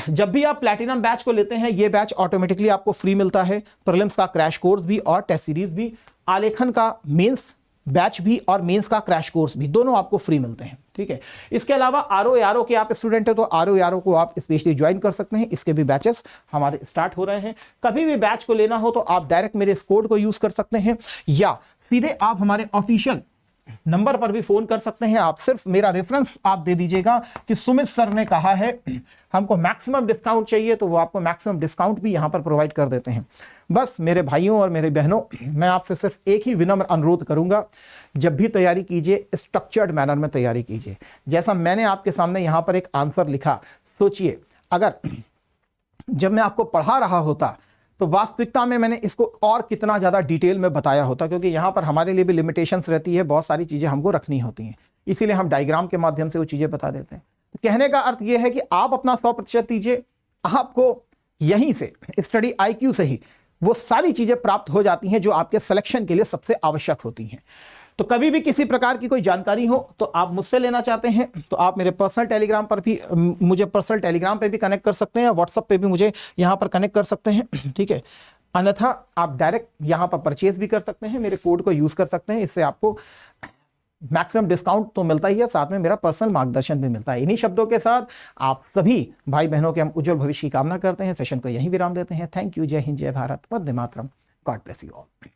जब भी आप प्लैटिनम बैच को लेते हैं ये बैच ऑटोमेटिकली आपको फ्री मिलता है। प्रीलिम्स का क्रैश कोर्स भी और टेस्ट सीरीज भी, आलेखन का मेंस बैच भी और मेंस का क्रैश कोर्स भी, दोनों आपको फ्री मिलते हैं। ठीक है, इसके अलावा आरओ के आप स्टूडेंट है तो आरओ को आप स्पेशली ज्वाइन कर सकते हैं। इसके भी बैचेस हमारे स्टार्ट हो रहे हैं। कभी भी बैच को लेना हो तो आप डायरेक्ट मेरे इस कोड को यूज कर सकते हैं या सीधे आप हमारे ऑफिशियल नंबर पर भी फोन कर सकते हैं। आप सिर्फ मेरा रेफरेंस आप दे दीजिएगा कि सुमित सर ने कहा है हमको मैक्सिमम डिस्काउंट चाहिए, तो वो आपको मैक्सिमम डिस्काउंट भी यहां पर प्रोवाइड कर देते हैं। बस मेरे भाइयों और मेरे बहनों, मैं आपसे सिर्फ एक ही विनम्र अनुरोध करूंगा, जब भी तैयारी कीजिए स्ट्रक्चर्ड मैनर में तैयारी कीजिए। जैसा मैंने आपके सामने यहां पर एक आंसर लिखा, सोचिए अगर जब मैं आपको पढ़ा रहा होता तो वास्तविकता में मैंने इसको और कितना ज़्यादा डिटेल में बताया होता, क्योंकि यहाँ पर हमारे लिए भी लिमिटेशंस रहती है, बहुत सारी चीज़ें हमको रखनी होती हैं, इसीलिए हम डायग्राम के माध्यम से वो चीज़ें बता देते हैं। तो कहने का अर्थ ये है कि आप अपना 100% दीजिए, आपको यहीं से स्टडी IQ से ही वो सारी चीज़ें प्राप्त हो जाती हैं जो आपके सिलेक्शन के लिए सबसे आवश्यक होती हैं। तो कभी भी किसी प्रकार की कोई जानकारी हो तो आप मुझसे लेना चाहते हैं तो आप मेरे पर्सनल टेलीग्राम पर भी मुझे पर्सनल टेलीग्राम पे भी कनेक्ट कर सकते हैं, व्हाट्सएप पे भी मुझे यहाँ पर कनेक्ट कर सकते हैं। ठीक है, अन्यथा आप डायरेक्ट यहाँ पर परचेज भी कर सकते हैं, मेरे कोड को यूज कर सकते हैं। इससे आपको मैक्सिमम डिस्काउंट तो मिलता ही है, साथ में मेरा पर्सनल मार्गदर्शन भी मिलता है। इन्हीं शब्दों के साथ आप सभी भाई बहनों के हम उज्जवल भविष्य की कामना करते हैं। सेशन को यहीं विराम देते हैं। Thank you. जय हिंद, जय भारत, वंदे मातरम। God bless you all.